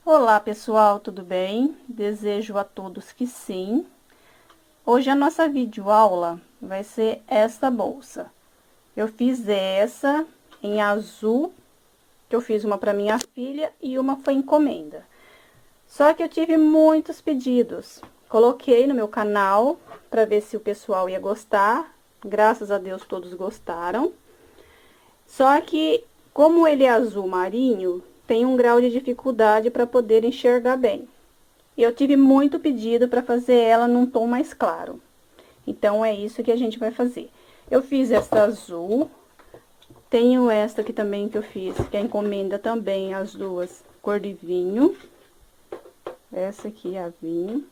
Olá pessoal, tudo bem? Desejo a todos que sim. Hoje a nossa videoaula vai ser esta bolsa. Eu fiz essa em azul, que eu fiz uma para minha filha e uma foi encomenda. Só que eu tive muitos pedidos. Coloquei no meu canal para ver se o pessoal ia gostar. Graças a Deus todos gostaram. Só que, como ele é azul marinho, tem um grau de dificuldade para poder enxergar bem. Eu tive muito pedido para fazer ela num tom mais claro. Então, é isso que a gente vai fazer. Eu fiz esta azul. Tenho esta aqui também que eu fiz, que é encomenda também, as duas, cor de vinho. Essa aqui é a vinho.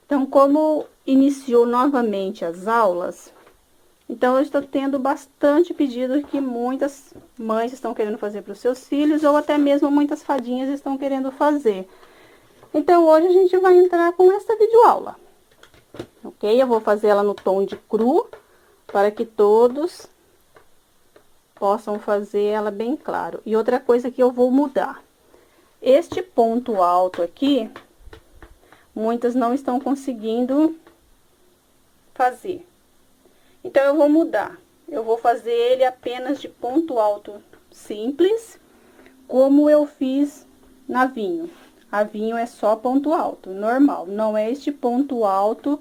Então, como iniciou novamente as aulas, então eu estou tendo bastante pedido que muitas mães estão querendo fazer para os seus filhos, ou até mesmo muitas fadinhas estão querendo fazer. Então, hoje a gente vai entrar com essa videoaula. Ok? Eu vou fazer ela no tom de cru, para que todos possam fazer ela bem claro. E outra coisa que eu vou mudar. Este ponto alto aqui, muitas não estão conseguindo fazer. Então, eu vou mudar. Eu vou fazer ele apenas de ponto alto simples, como eu fiz na vinho. A vinho é só ponto alto, normal. Não é este ponto alto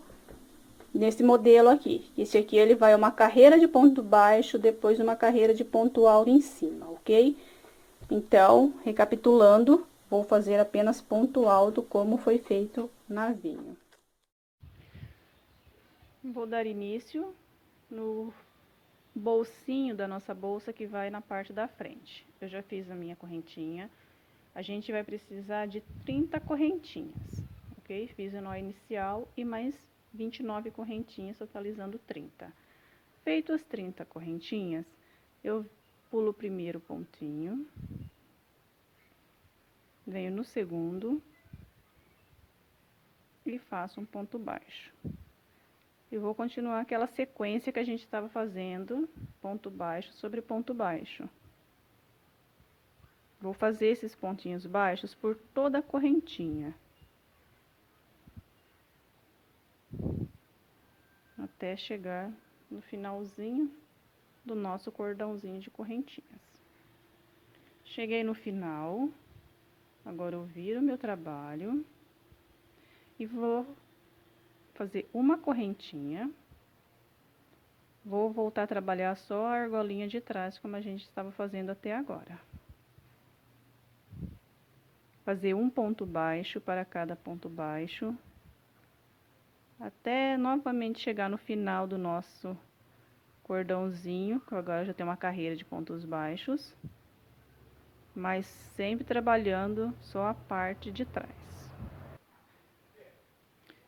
nesse modelo aqui. Esse aqui ele vai uma carreira de ponto baixo, depois uma carreira de ponto alto em cima, ok? Então, recapitulando, vou fazer apenas ponto alto como foi feito na vinho. Vou dar início no bolsinho da nossa bolsa que vai na parte da frente. Eu já fiz a minha correntinha. A gente vai precisar de 30 correntinhas, ok? Fiz o nó inicial e mais 29 correntinhas, totalizando 30. Feito as 30 correntinhas, eu pulo o primeiro pontinho, venho no segundo e faço um ponto baixo. E vou continuar aquela sequência que a gente estava fazendo, ponto baixo sobre ponto baixo. Vou fazer esses pontinhos baixos por toda a correntinha, até chegar no finalzinho do nosso cordãozinho de correntinhas. Cheguei no final, agora eu viro meu trabalho e vou fazer uma correntinha. Vou voltar a trabalhar só a argolinha de trás, como a gente estava fazendo até agora. Fazer um ponto baixo para cada ponto baixo, até novamente chegar no final do nosso cordãozinho, que agora já tem uma carreira de pontos baixos, mas sempre trabalhando só a parte de trás.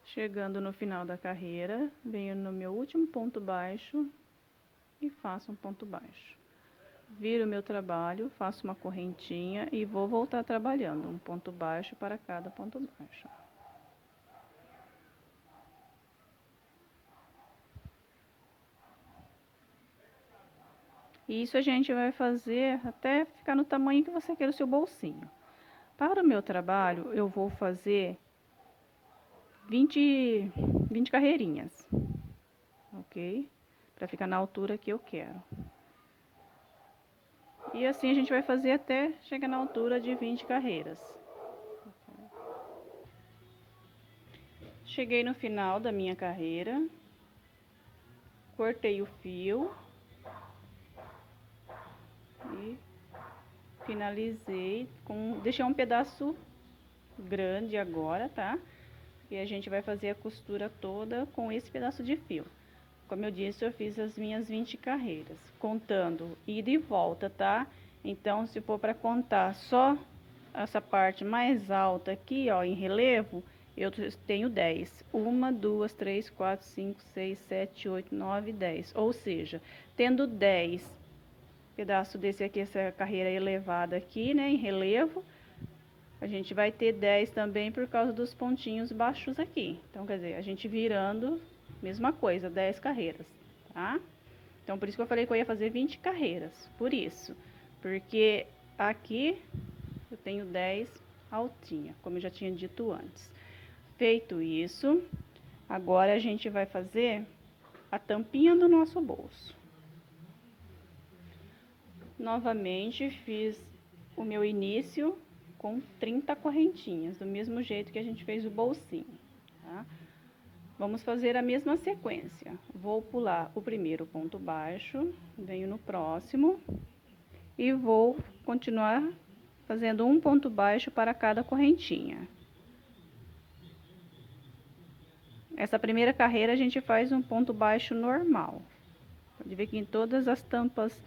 Chegando no final da carreira, venho no meu último ponto baixo e faço um ponto baixo. Viro o meu trabalho, faço uma correntinha e vou voltar trabalhando um ponto baixo para cada ponto baixo. E isso a gente vai fazer até ficar no tamanho que você quer o seu bolsinho. Para o meu trabalho, eu vou fazer 20 carreirinhas, ok? Para ficar na altura que eu quero. E assim a gente vai fazer até chegar na altura de 20 carreiras. Cheguei no final da minha carreira, cortei o fio e finalizei com, deixei um pedaço grande agora, tá? E a gente vai fazer a costura toda com esse pedaço de fio. Como eu disse, eu fiz as minhas 20 carreiras, contando ida e volta, tá? Então, se for para contar só essa parte mais alta aqui, ó, em relevo, eu tenho 10. 1, 2, 3, 4, 5, 6, 7, 8, 9, 10. Ou seja, tendo 10 pedaço desse aqui, essa carreira elevada aqui, né, em relevo, a gente vai ter 10 também por causa dos pontinhos baixos aqui. Então, quer dizer, a gente virando, mesma coisa, 10 carreiras, tá? Então, por isso que eu falei que eu ia fazer 20 carreiras, por isso. Porque aqui eu tenho 10 altinha, como eu já tinha dito antes. Feito isso, agora a gente vai fazer a tampinha do nosso bolso. Novamente, fiz o meu início com 30 correntinhas, do mesmo jeito que a gente fez o bolsinho, tá? Vamos fazer a mesma sequência. Vou pular o primeiro ponto baixo, venho no próximo e vou continuar fazendo um ponto baixo para cada correntinha. Essa primeira carreira a gente faz um ponto baixo normal. Pode ver que em todas as tampas,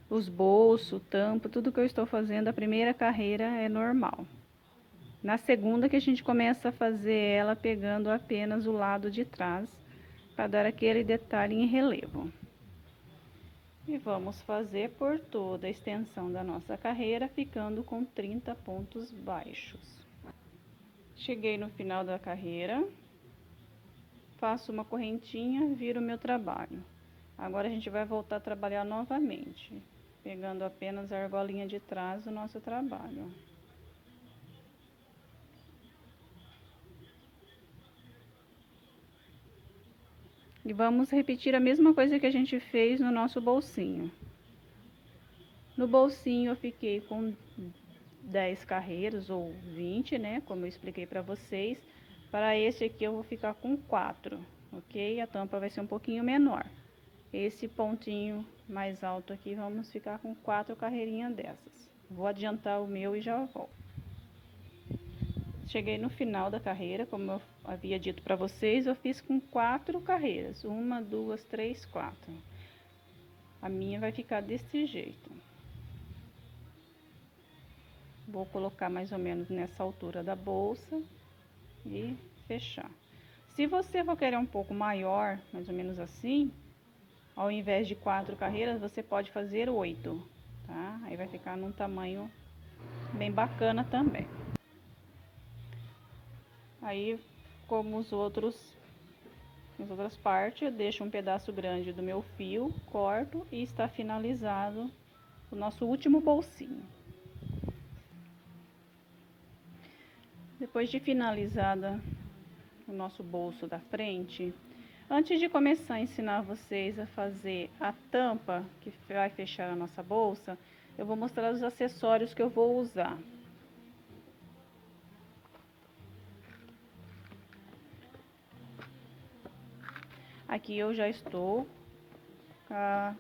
os bolsos, tampa, tudo que eu estou fazendo, a primeira carreira é normal. Na segunda que a gente começa a fazer ela pegando apenas o lado de trás, para dar aquele detalhe em relevo. E vamos fazer por toda a extensão da nossa carreira, ficando com 30 pontos baixos. Cheguei no final da carreira, faço uma correntinha, viro o meu trabalho. Agora a gente vai voltar a trabalhar novamente, pegando apenas a argolinha de trás do nosso trabalho. E vamos repetir a mesma coisa que a gente fez no nosso bolsinho. No bolsinho eu fiquei com 10 carreiras ou 20, né? Como eu expliquei para vocês. Para esse aqui eu vou ficar com 4, ok? A tampa vai ser um pouquinho menor. Esse pontinho mais alto aqui, vamos ficar com 4 carreirinhas dessas. Vou adiantar o meu e já volto. Cheguei no final da carreira, como eu havia dito para vocês, eu fiz com 4 carreiras. 1, 2, 3, 4. A minha vai ficar desse jeito. Vou colocar mais ou menos nessa altura da bolsa e fechar. Se você for querer um pouco maior, mais ou menos assim, ao invés de 4 carreiras, você pode fazer 8, tá? Aí vai ficar num tamanho bem bacana também. Aí, como as outras partes, eu deixo um pedaço grande do meu fio, corto e está finalizado o nosso último bolsinho. Depois de finalizada o nosso bolso da frente, antes de começar a ensinar vocês a fazer a tampa que vai fechar a nossa bolsa, eu vou mostrar os acessórios que eu vou usar. Aqui eu já estou com a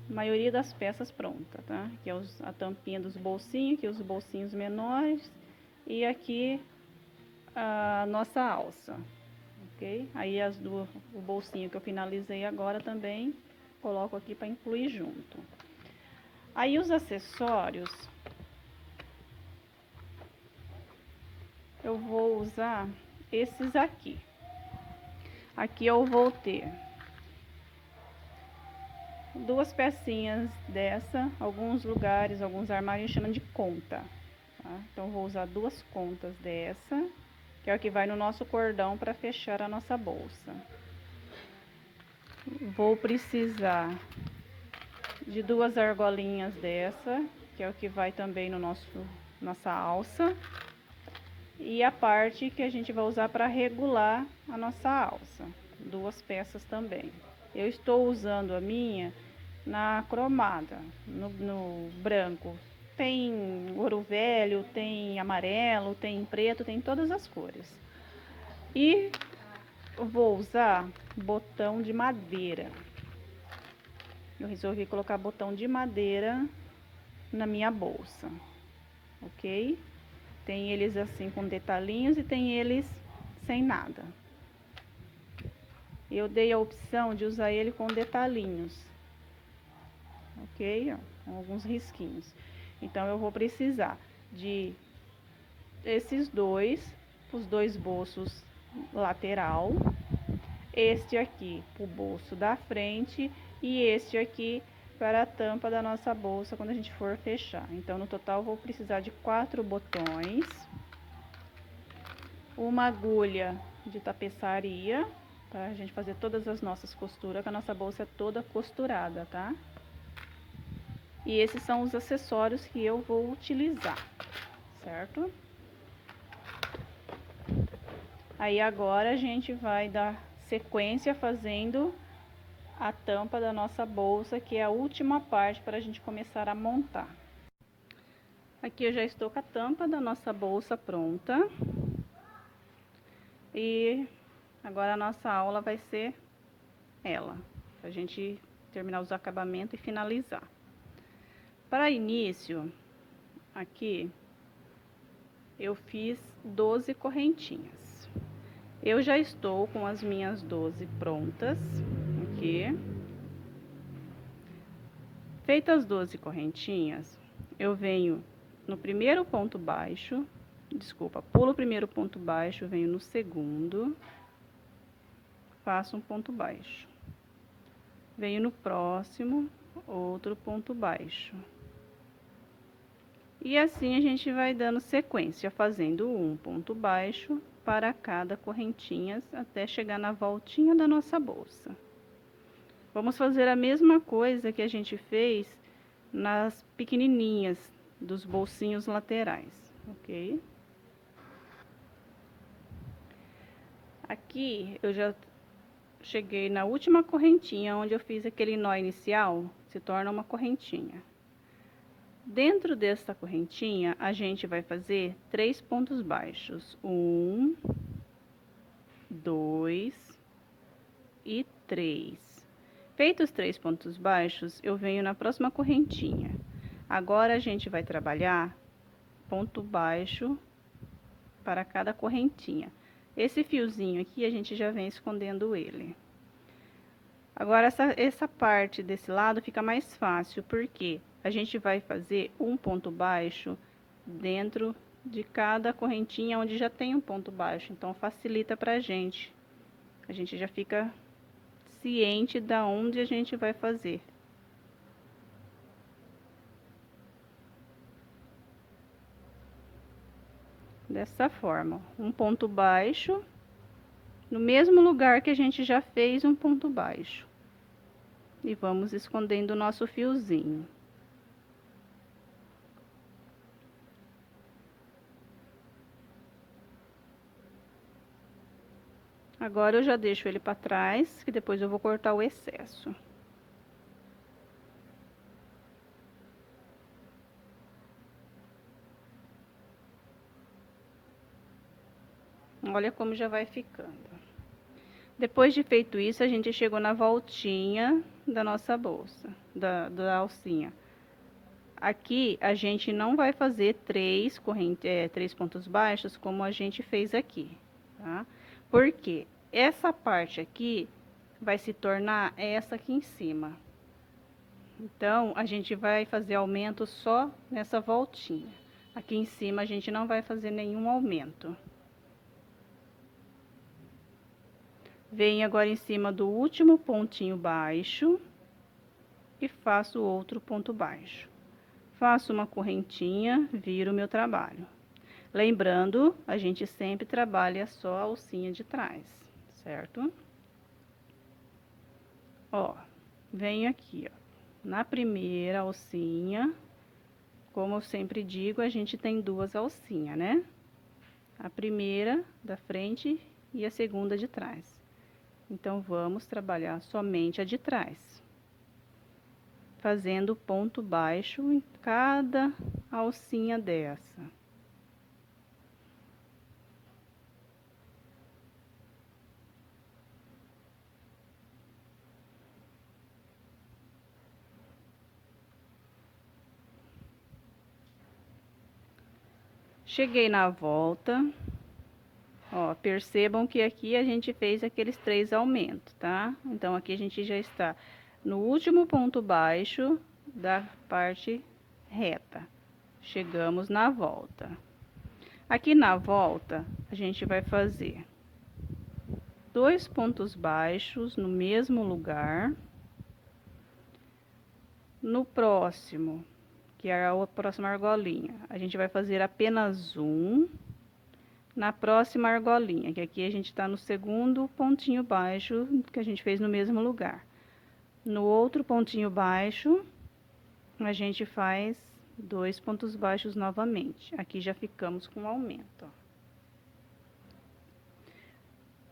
maioria das peças pronta, tá? Aqui é a tampinha dos bolsinhos, aqui os bolsinhos menores e aqui a nossa alça, ok? Aí o bolsinho que eu finalizei agora também coloco aqui para incluir junto. Aí os acessórios eu vou usar esses aqui. Aqui eu vou ter 2 pecinhas dessa, alguns lugares, alguns armários chamam de conta, tá? Então eu vou usar 2 contas dessa, que é o que vai no nosso cordão para fechar a nossa bolsa. Vou precisar de 2 argolinhas dessa, que é o que vai também no nossa alça, e a parte que a gente vai usar para regular a nossa alça, 2 peças também. Eu estou usando a minha na cromada, no branco. Tem ouro velho, tem amarelo, tem preto, tem todas as cores. E vou usar botão de madeira. Eu resolvi colocar botão de madeira na minha bolsa, ok? Tem eles assim com detalhinhos e tem eles sem nada. Eu dei a opção de usar ele com detalhinhos, ok? Ó, com alguns risquinhos. Então eu vou precisar de esses dois, os 2 bolsos lateral, este aqui o bolso da frente e este aqui para a tampa da nossa bolsa quando a gente for fechar. Então no total eu vou precisar de 4 botões, uma agulha de tapeçaria para a gente fazer todas as nossas costuras, que a nossa bolsa é toda costurada, tá? E esses são os acessórios que eu vou utilizar, certo? Aí agora a gente vai dar sequência fazendo a tampa da nossa bolsa, que é a última parte para a gente começar a montar. Aqui eu já estou com a tampa da nossa bolsa pronta. E agora a nossa aula vai ser ela, pra gente terminar os acabamentos e finalizar. Para início, aqui eu fiz 12 correntinhas. Eu já estou com as minhas 12 prontas aqui. Feitas as 12 correntinhas, eu venho no primeiro ponto baixo, pulo o primeiro ponto baixo, venho no segundo, faço um ponto baixo. Venho no próximo, outro ponto baixo. E assim a gente vai dando sequência, fazendo um ponto baixo para cada correntinha, até chegar na voltinha da nossa bolsa. Vamos fazer a mesma coisa que a gente fez nas pequenininhas dos bolsinhos laterais, ok? Aqui eu já cheguei na última correntinha, onde eu fiz aquele nó inicial, se torna uma correntinha. Dentro dessa correntinha, a gente vai fazer 3 pontos baixos. 1, 2 e 3. Feitos os 3 pontos baixos, eu venho na próxima correntinha. Agora, a gente vai trabalhar ponto baixo para cada correntinha. Esse fiozinho aqui, a gente já vem escondendo ele. Agora, essa parte desse lado fica mais fácil, porque a gente vai fazer um ponto baixo dentro de cada correntinha onde já tem um ponto baixo. Então, facilita pra gente. A gente já fica ciente da onde a gente vai fazer. Dessa forma, um ponto baixo no mesmo lugar que a gente já fez um ponto baixo. E vamos escondendo o nosso fiozinho. Agora eu já deixo ele para trás, que depois eu vou cortar o excesso. Olha como já vai ficando. Depois de feito isso, a gente chegou na voltinha da nossa bolsa, da alcinha. Aqui, a gente não vai fazer 3 pontos baixos, como a gente fez aqui, tá? Porque essa parte aqui vai se tornar essa aqui em cima. Então, a gente vai fazer aumento só nessa voltinha. Aqui em cima, a gente não vai fazer nenhum aumento. Venho agora em cima do último pontinho baixo e faço outro ponto baixo. Faço uma correntinha, viro o meu trabalho. Lembrando, a gente sempre trabalha só a alcinha de trás, certo? Ó, venho aqui, ó, na primeira alcinha, como eu sempre digo, a gente tem 2 alcinhas, né? A primeira da frente e a segunda de trás. Então, vamos trabalhar somente a de trás, fazendo ponto baixo em cada alcinha dessa. Cheguei na volta, ó, percebam que aqui a gente fez aqueles 3 aumentos, tá? Então, aqui a gente já está no último ponto baixo da parte reta. Chegamos na volta. Aqui na volta, a gente vai fazer 2 pontos baixos no mesmo lugar. No próximo, que é a próxima argolinha, a gente vai fazer apenas um. Na próxima argolinha, que aqui a gente tá no segundo pontinho baixo que a gente fez no mesmo lugar. No outro pontinho baixo, a gente faz 2 pontos baixos novamente. Aqui já ficamos com aumento, ó.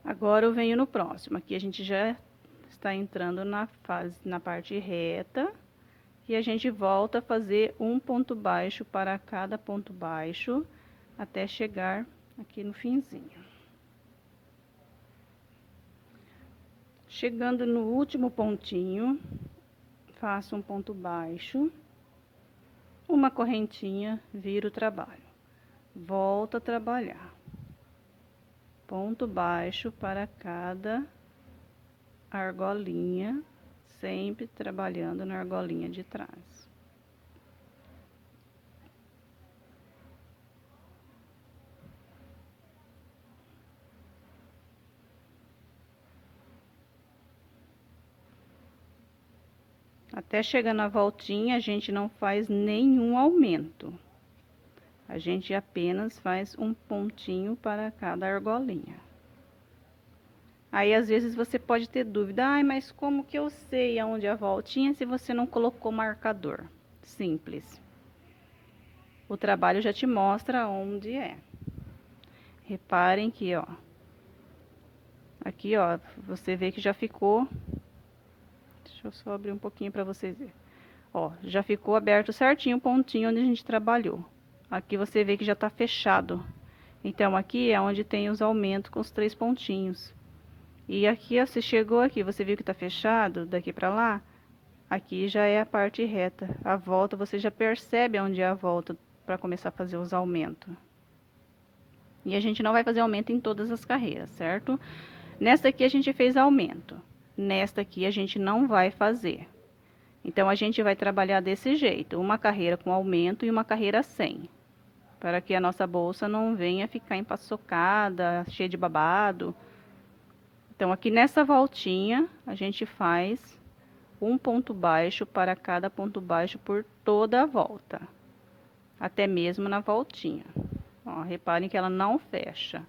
Agora eu venho no próximo. Aqui a gente já está entrando na parte reta. E a gente volta a fazer um ponto baixo para cada ponto baixo, até chegar aqui no finzinho. Chegando no último pontinho, faço um ponto baixo, uma correntinha, viro o trabalho. Volto a trabalhar. Ponto baixo para cada argolinha, sempre trabalhando na argolinha de trás. Até chegar na voltinha, a gente não faz nenhum aumento. A gente apenas faz um pontinho para cada argolinha. Aí, às vezes, você pode ter dúvida. Ai, mas como que eu sei aonde é a voltinha se você não colocou marcador? Simples. O trabalho já te mostra onde é. Reparem que, ó. Aqui, ó, você vê que já ficou... Deixa eu só abrir um pouquinho para vocês verem. Ó, já ficou aberto certinho o pontinho onde a gente trabalhou. Aqui você vê que já tá fechado. Então, aqui é onde tem os aumentos com os 3 pontinhos. E aqui, ó, você chegou aqui, você viu que tá fechado, daqui pra lá, aqui já é a parte reta. A volta, você já percebe onde é a volta para começar a fazer os aumentos. E a gente não vai fazer aumento em todas as carreiras, certo? Nesta aqui a gente fez aumento. Nesta aqui a gente não vai fazer. Então, a gente vai trabalhar desse jeito, uma carreira com aumento e uma carreira sem. Para que a nossa bolsa não venha ficar empaçocada, cheia de babado. Então, aqui nessa voltinha, a gente faz um ponto baixo para cada ponto baixo por toda a volta. Até mesmo na voltinha. Ó, reparem que ela não fecha.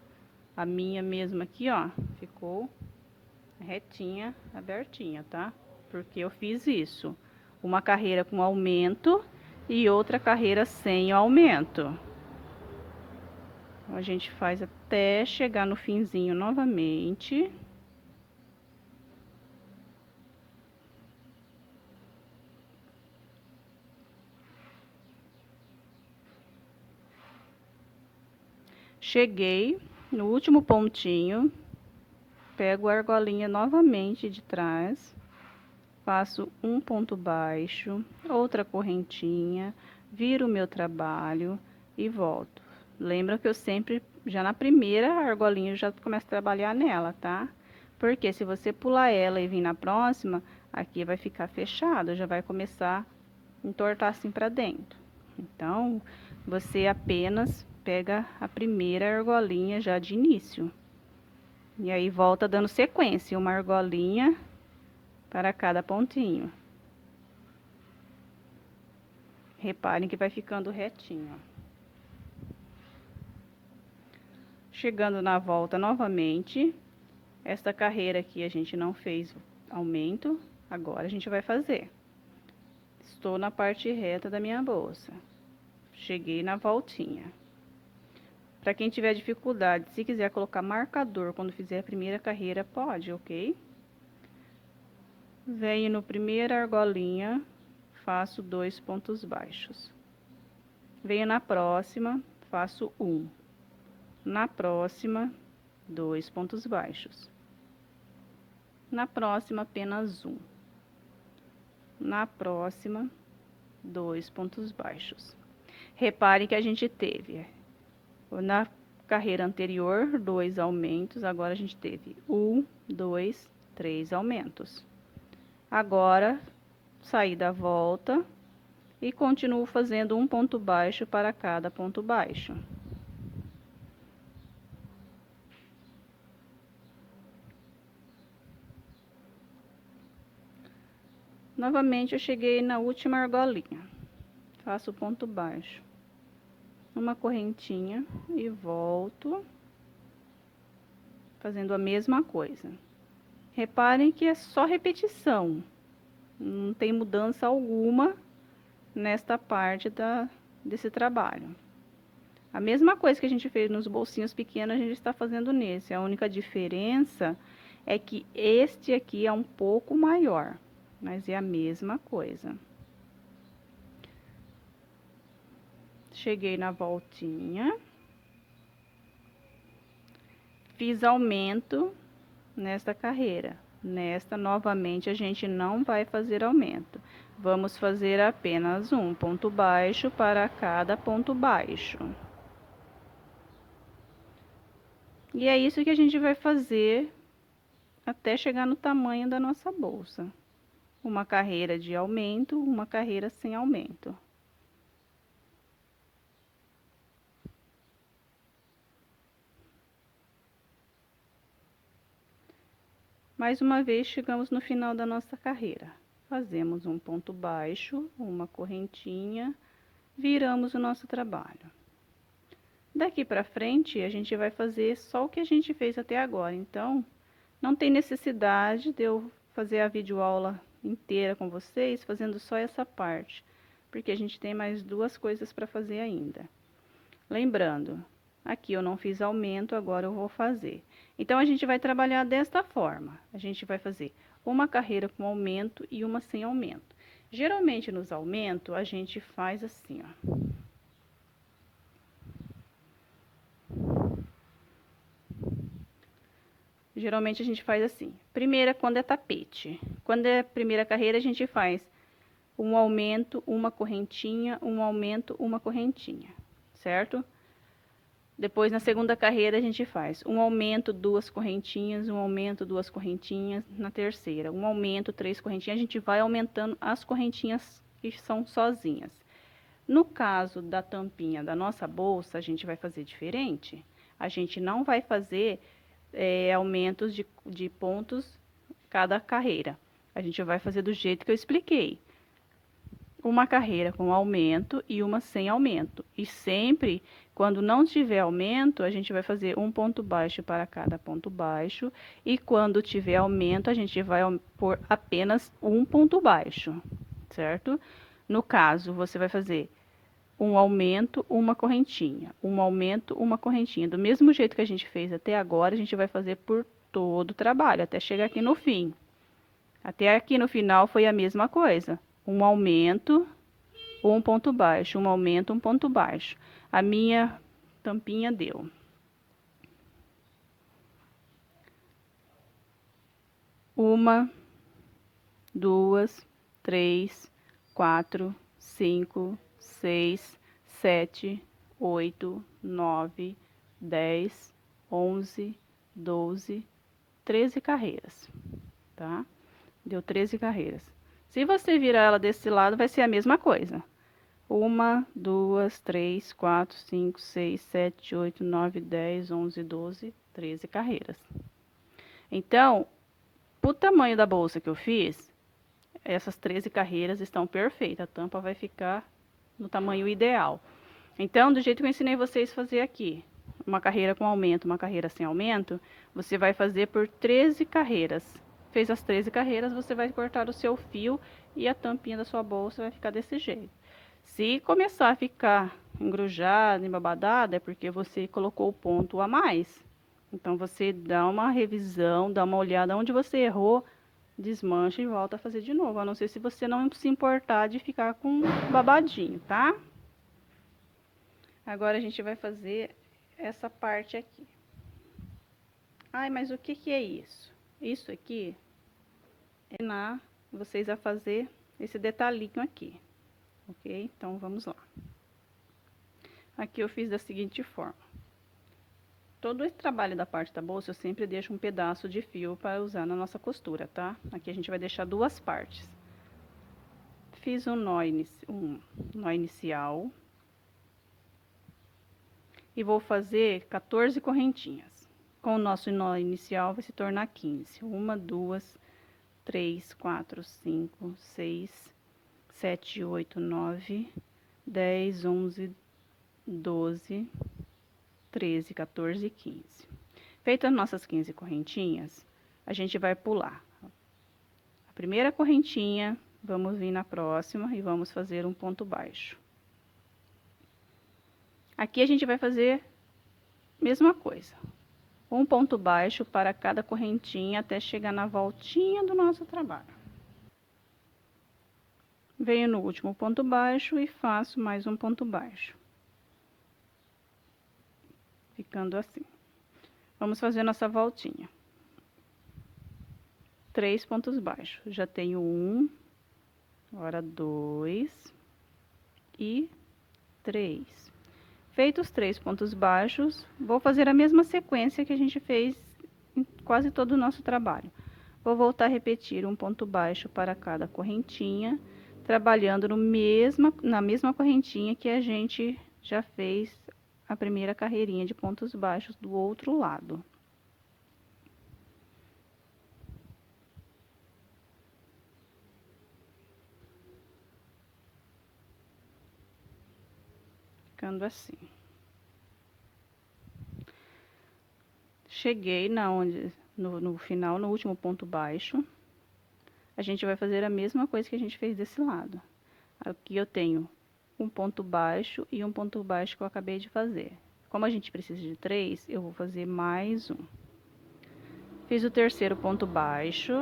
A minha mesmo aqui, ó, ficou retinha, abertinha, tá? Porque eu fiz isso. Uma carreira com aumento e outra carreira sem aumento. A gente faz até chegar no finzinho novamente. Cheguei no último pontinho, pego a argolinha novamente de trás, faço um ponto baixo, outra correntinha, viro o meu trabalho e volto. Lembra que eu sempre, já na primeira argolinha, eu já começo a trabalhar nela, tá? Porque se você pular ela e vir na próxima, aqui vai ficar fechado, já vai começar a entortar assim pra dentro. Então, você apenas pega a primeira argolinha já de início. E aí, volta dando sequência, uma argolinha para cada pontinho. Reparem que vai ficando retinho, ó. Chegando na volta novamente, esta carreira aqui a gente não fez aumento, agora a gente vai fazer. Estou na parte reta da minha bolsa. Cheguei na voltinha. Para quem tiver dificuldade, se quiser colocar marcador quando fizer a primeira carreira, pode, ok? Venho no primeira argolinha, faço 2 pontos baixos. Venho na próxima, faço 1. Na próxima, 2 pontos baixos. Na próxima, apenas 1. Na próxima, 2 pontos baixos. Repare que a gente teve, na carreira anterior, 2 aumentos, agora a gente teve 1, 2, 3 aumentos. Agora, saí da volta e continuo fazendo um ponto baixo para cada ponto baixo. Novamente, eu cheguei na última argolinha. Faço ponto baixo, uma correntinha e volto fazendo a mesma coisa. Reparem que é só repetição, não tem mudança alguma nesta parte desse trabalho. A mesma coisa que a gente fez nos bolsinhos pequenos, a gente está fazendo nesse. A única diferença é que este aqui é um pouco maior, mas é a mesma coisa. Cheguei na voltinha. Fiz aumento nesta carreira. Nesta, novamente, a gente não vai fazer aumento. Vamos fazer apenas um ponto baixo para cada ponto baixo. E é isso que a gente vai fazer até chegar no tamanho da nossa bolsa. Uma carreira de aumento, uma carreira sem aumento. Mais uma vez, chegamos no final da nossa carreira. Fazemos um ponto baixo, uma correntinha, viramos o nosso trabalho. Daqui para frente, a gente vai fazer só o que a gente fez até agora. Então, não tem necessidade de eu fazer a videoaula inteira com vocês, fazendo só essa parte, porque a gente tem mais duas coisas para fazer ainda. Lembrando, aqui eu não fiz aumento, agora eu vou fazer. Então, a gente vai trabalhar desta forma. A gente vai fazer uma carreira com aumento e uma sem aumento. Geralmente, nos aumentos, a gente faz assim, ó. Geralmente, a gente faz assim. Primeira, quando é tapete. Quando é primeira carreira, a gente faz um aumento, uma correntinha, um aumento, uma correntinha, certo? Depois, na segunda carreira, a gente faz um aumento, duas correntinhas, um aumento, duas correntinhas. Na terceira, um aumento, três correntinhas. A gente vai aumentando as correntinhas que são sozinhas. No caso da tampinha da nossa bolsa, a gente vai fazer diferente. A gente não vai fazer aumentos de pontos cada carreira. A gente vai fazer do jeito que eu expliquei. Uma carreira com aumento e uma sem aumento. E sempre, quando não tiver aumento, a gente vai fazer um ponto baixo para cada ponto baixo. E quando tiver aumento, a gente vai pôr apenas um ponto baixo, certo? No caso, você vai fazer um aumento, uma correntinha. Um aumento, uma correntinha. Do mesmo jeito que a gente fez até agora, a gente vai fazer por todo o trabalho, até chegar aqui no fim. Até aqui no final foi a mesma coisa. Um aumento, um ponto baixo, um aumento, um ponto baixo. A minha tampinha deu. Uma, duas, três, quatro, cinco, 6, 7, 8, 9, 10, 11, 12, 13 carreiras, tá? Deu 13 carreiras. Se você virar ela desse lado, vai ser a mesma coisa. 1, 2, 3, 4, 5, 6, 7, 8, 9, 10, 11, 12, 13 carreiras. Então, pro tamanho da bolsa que eu fiz, essas 13 carreiras estão perfeitas. A tampa vai ficar no tamanho ideal. Então, do jeito que eu ensinei vocês a fazer aqui, uma carreira com aumento, uma carreira sem aumento, você vai fazer por 13 carreiras. Fez as 13 carreiras, você vai cortar o seu fio e a tampinha da sua bolsa vai ficar desse jeito. Se começar a ficar engrujada, embabadada, é porque você colocou o ponto a mais. Então, você dá uma revisão, dá uma olhada onde você errou, desmancha e volta a fazer de novo. A não ser se você não se importar de ficar com babadinho, tá? Agora, a gente vai fazer essa parte aqui. Ai, mas o que que é isso? Isso aqui é ensinar vocês a fazer esse detalhinho aqui, ok? Então, vamos lá. Aqui eu fiz da seguinte forma. Todo esse trabalho da parte da bolsa, eu sempre deixo um pedaço de fio para usar na nossa costura, tá? Aqui a gente vai deixar duas partes. Fiz um nó inicial. E vou fazer 14 correntinhas. Com o nosso nó inicial, vai se tornar 15. 1, 2, 3, 4, 5, 6, 7, 8, 9, 10, 11, 12, 13, 14 e 15. Feitas as nossas 15 correntinhas, a gente vai pular a primeira correntinha, Vamos vir na próxima e vamos fazer um ponto baixo. Aqui a gente vai fazer a mesma coisa. Um ponto baixo para cada correntinha até chegar na voltinha do nosso trabalho. Venho no último ponto baixo e faço mais um ponto baixo. Ficando assim. Vamos fazer nossa voltinha. 3 pontos baixos. Já tenho 1, agora 2 e 3. Feitos os 3 pontos baixos, vou fazer a mesma sequência que a gente fez em quase todo o nosso trabalho. Vou voltar a repetir um ponto baixo para cada correntinha, trabalhando na mesma correntinha que a gente já fez a primeira carreirinha de pontos baixos do outro lado. Ficando assim. Cheguei no final, no último ponto baixo. A gente vai fazer a mesma coisa que a gente fez desse lado. Aqui eu tenho um ponto baixo e um ponto baixo que eu acabei de fazer. Como a gente precisa de 3, eu vou fazer mais um. Fiz o terceiro ponto baixo.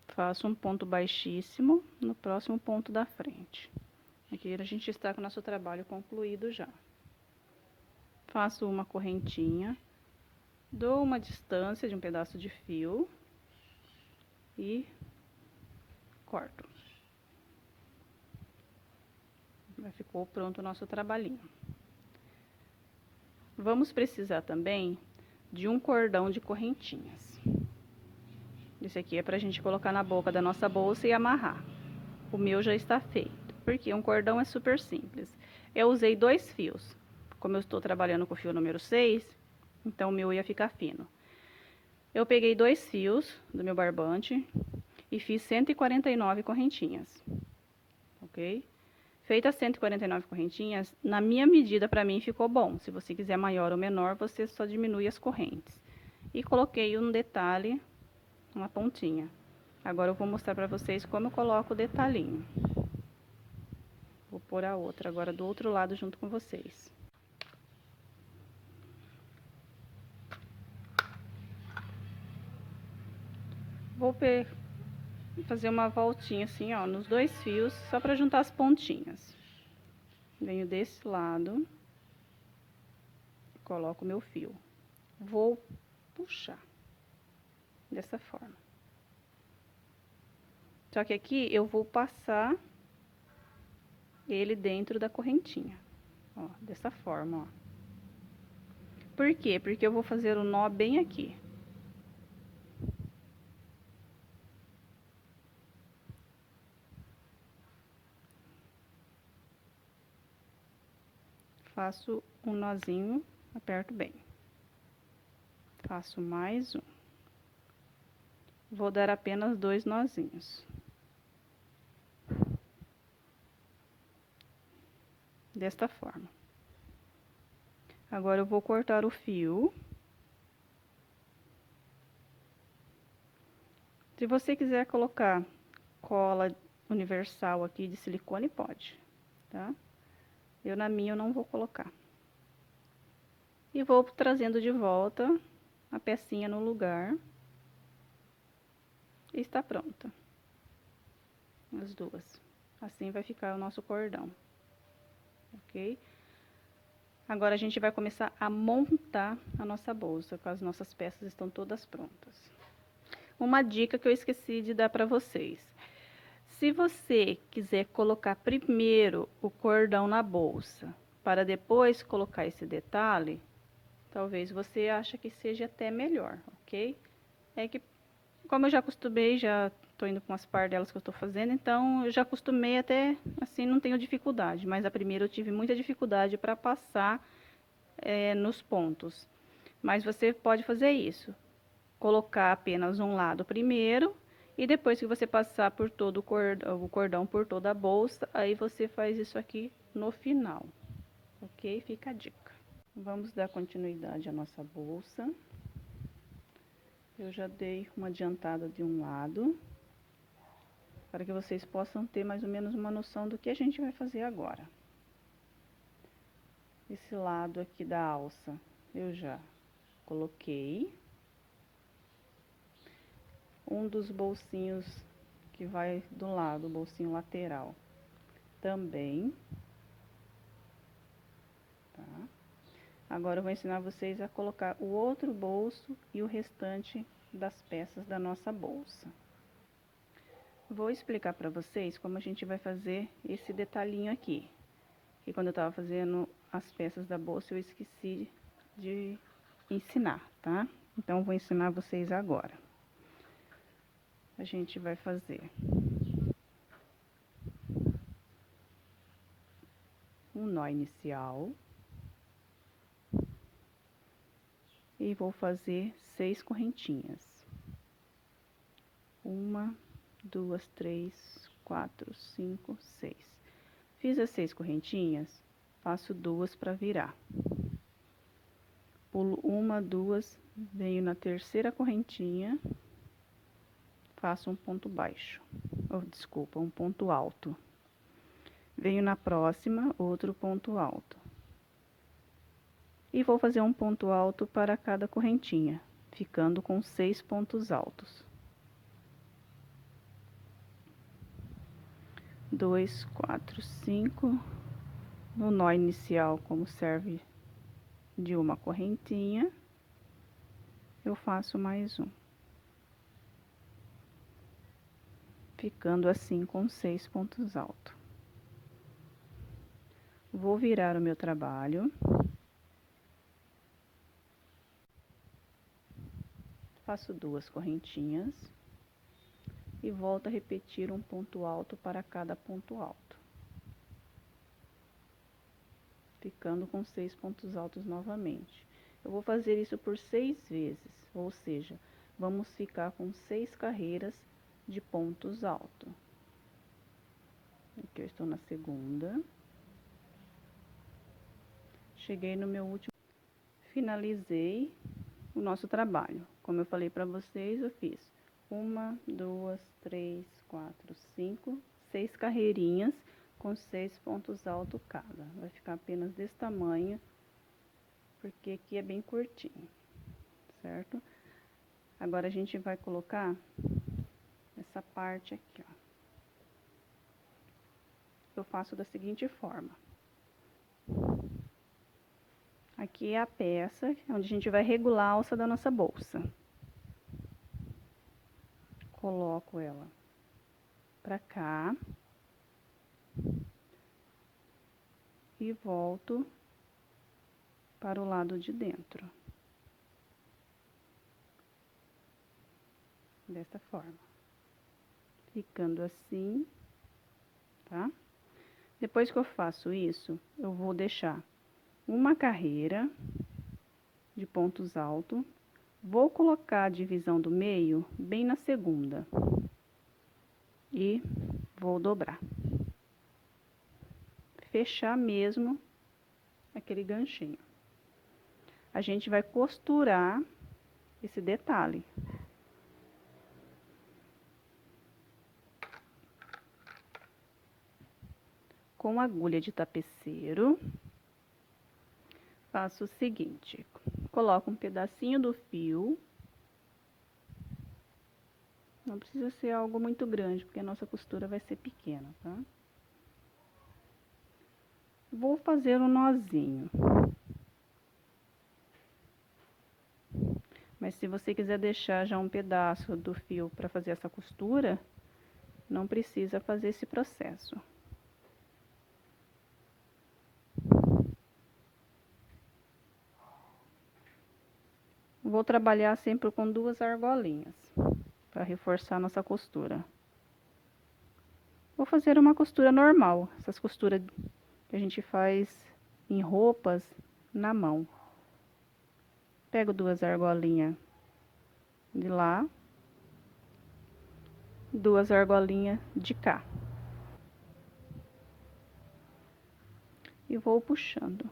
Faço um ponto baixíssimo no próximo ponto da frente. Aqui a gente está com o nosso trabalho concluído já. Faço uma correntinha, dou uma distância de um pedaço de fio e corto. Já ficou pronto o nosso trabalhinho. Vamos precisar também de um cordão de correntinhas. Esse aqui é pra gente colocar na boca da nossa bolsa e amarrar. O meu já está feito, porque um cordão é super simples. Eu usei 2 fios. Como eu estou trabalhando com o fio número 6, então o meu ia ficar fino. Eu peguei 2 fios do meu barbante e fiz 149 correntinhas, ok? Feitas 149 correntinhas, na minha medida para mim ficou bom. Se você quiser maior ou menor, você só diminui as correntes. E coloquei um detalhe, uma pontinha. Agora eu vou mostrar para vocês como eu coloco o detalhinho. Vou pôr a outra agora do outro lado junto com vocês. Vou fazer uma voltinha assim, ó, nos 2 fios, só para juntar as pontinhas. Venho desse lado, coloco o meu fio. Vou puxar dessa forma. Só que aqui eu vou passar ele dentro da correntinha, ó, dessa forma, ó. Por quê? Porque eu vou fazer o nó bem aqui. Faço um nozinho, aperto bem. Faço mais um. Vou dar apenas 2 nozinhos. Desta forma. Agora eu vou cortar o fio. Se você quiser colocar cola universal aqui de silicone, pode, tá? Na minha eu não vou colocar. E vou trazendo de volta a pecinha no lugar. E está pronta. As duas. Assim vai ficar o nosso cordão. Ok? Agora a gente vai começar a montar a nossa bolsa, com as nossas peças estão todas prontas. Uma dica que eu esqueci de dar para vocês. Se você quiser colocar primeiro o cordão na bolsa, para depois colocar esse detalhe, talvez você ache que seja até melhor, ok? É que, como eu já acostumei, já tô indo com as pardelas que eu tô fazendo, então eu já acostumei até, assim, não tenho dificuldade. Mas a primeira eu tive muita dificuldade para passar nos pontos. Mas você pode fazer isso. Colocar apenas um lado primeiro e depois que você passar por todo o cordão por toda a bolsa, aí você faz isso aqui no final, ok? Fica a dica. Vamos dar continuidade à nossa bolsa. Eu já dei uma adiantada de um lado, para que vocês possam ter mais ou menos uma noção do que a gente vai fazer agora. Esse lado aqui da alça, eu já coloquei. Um dos bolsinhos que vai do lado, o bolsinho lateral, também. Tá? Agora eu vou ensinar vocês a colocar o outro bolso e o restante das peças da nossa bolsa. Vou explicar para vocês como a gente vai fazer esse detalhinho aqui. Que quando eu tava fazendo as peças da bolsa eu esqueci de ensinar, tá? Então, eu vou ensinar vocês agora. A gente vai fazer um nó inicial. E vou fazer 6 correntinhas. 1, 2, 3, 4, 5, 6. Fiz as 6 correntinhas, faço 2 para virar. Pulo 1, 2, venho na terceira correntinha, faço um ponto baixo. Oh, desculpa, um ponto alto. Venho na próxima, outro ponto alto. E vou fazer um ponto alto para cada correntinha, ficando com 6 pontos altos. 2, 4, 5. No nó inicial, como serve de uma correntinha, eu faço mais um. Ficando assim com 6 pontos altos. Vou virar o meu trabalho. Faço 2 correntinhas. E volto a repetir um ponto alto para cada ponto alto. Ficando com 6 pontos altos novamente. Eu vou fazer isso por 6 vezes, ou seja, vamos ficar com 6 carreiras de pontos altos. Aqui eu estou na segunda. Cheguei no meu último. Finalizei o nosso trabalho. Como eu falei para vocês, eu fiz 1, 2, 3, 4, 5, 6 carreirinhas com 6 pontos altos cada. Vai ficar apenas desse tamanho, porque aqui é bem curtinho, certo? Agora a gente vai colocar essa parte aqui, ó. Eu faço da seguinte forma. Aqui é a peça onde a gente vai regular a alça da nossa bolsa. Coloco ela pra cá. E volto para o lado de dentro. Dessa forma. Ficando assim, tá? Depois que eu faço isso, eu vou deixar uma carreira de pontos altos. Vou colocar a divisão do meio bem na segunda. E vou dobrar. Fechar mesmo aquele ganchinho. A gente vai costurar esse detalhe. Com agulha de tapeceiro, faço o seguinte, coloco um pedacinho do fio, não precisa ser algo muito grande, porque a nossa costura vai ser pequena, tá? Vou fazer um nozinho. Mas se você quiser deixar já um pedaço do fio para fazer essa costura, não precisa fazer esse processo. Vou trabalhar sempre com 2 argolinhas, para reforçar nossa costura. Vou fazer uma costura normal, essas costuras que a gente faz em roupas na mão. Pego 2 argolinhas de lá, 2 argolinhas de cá. E vou puxando.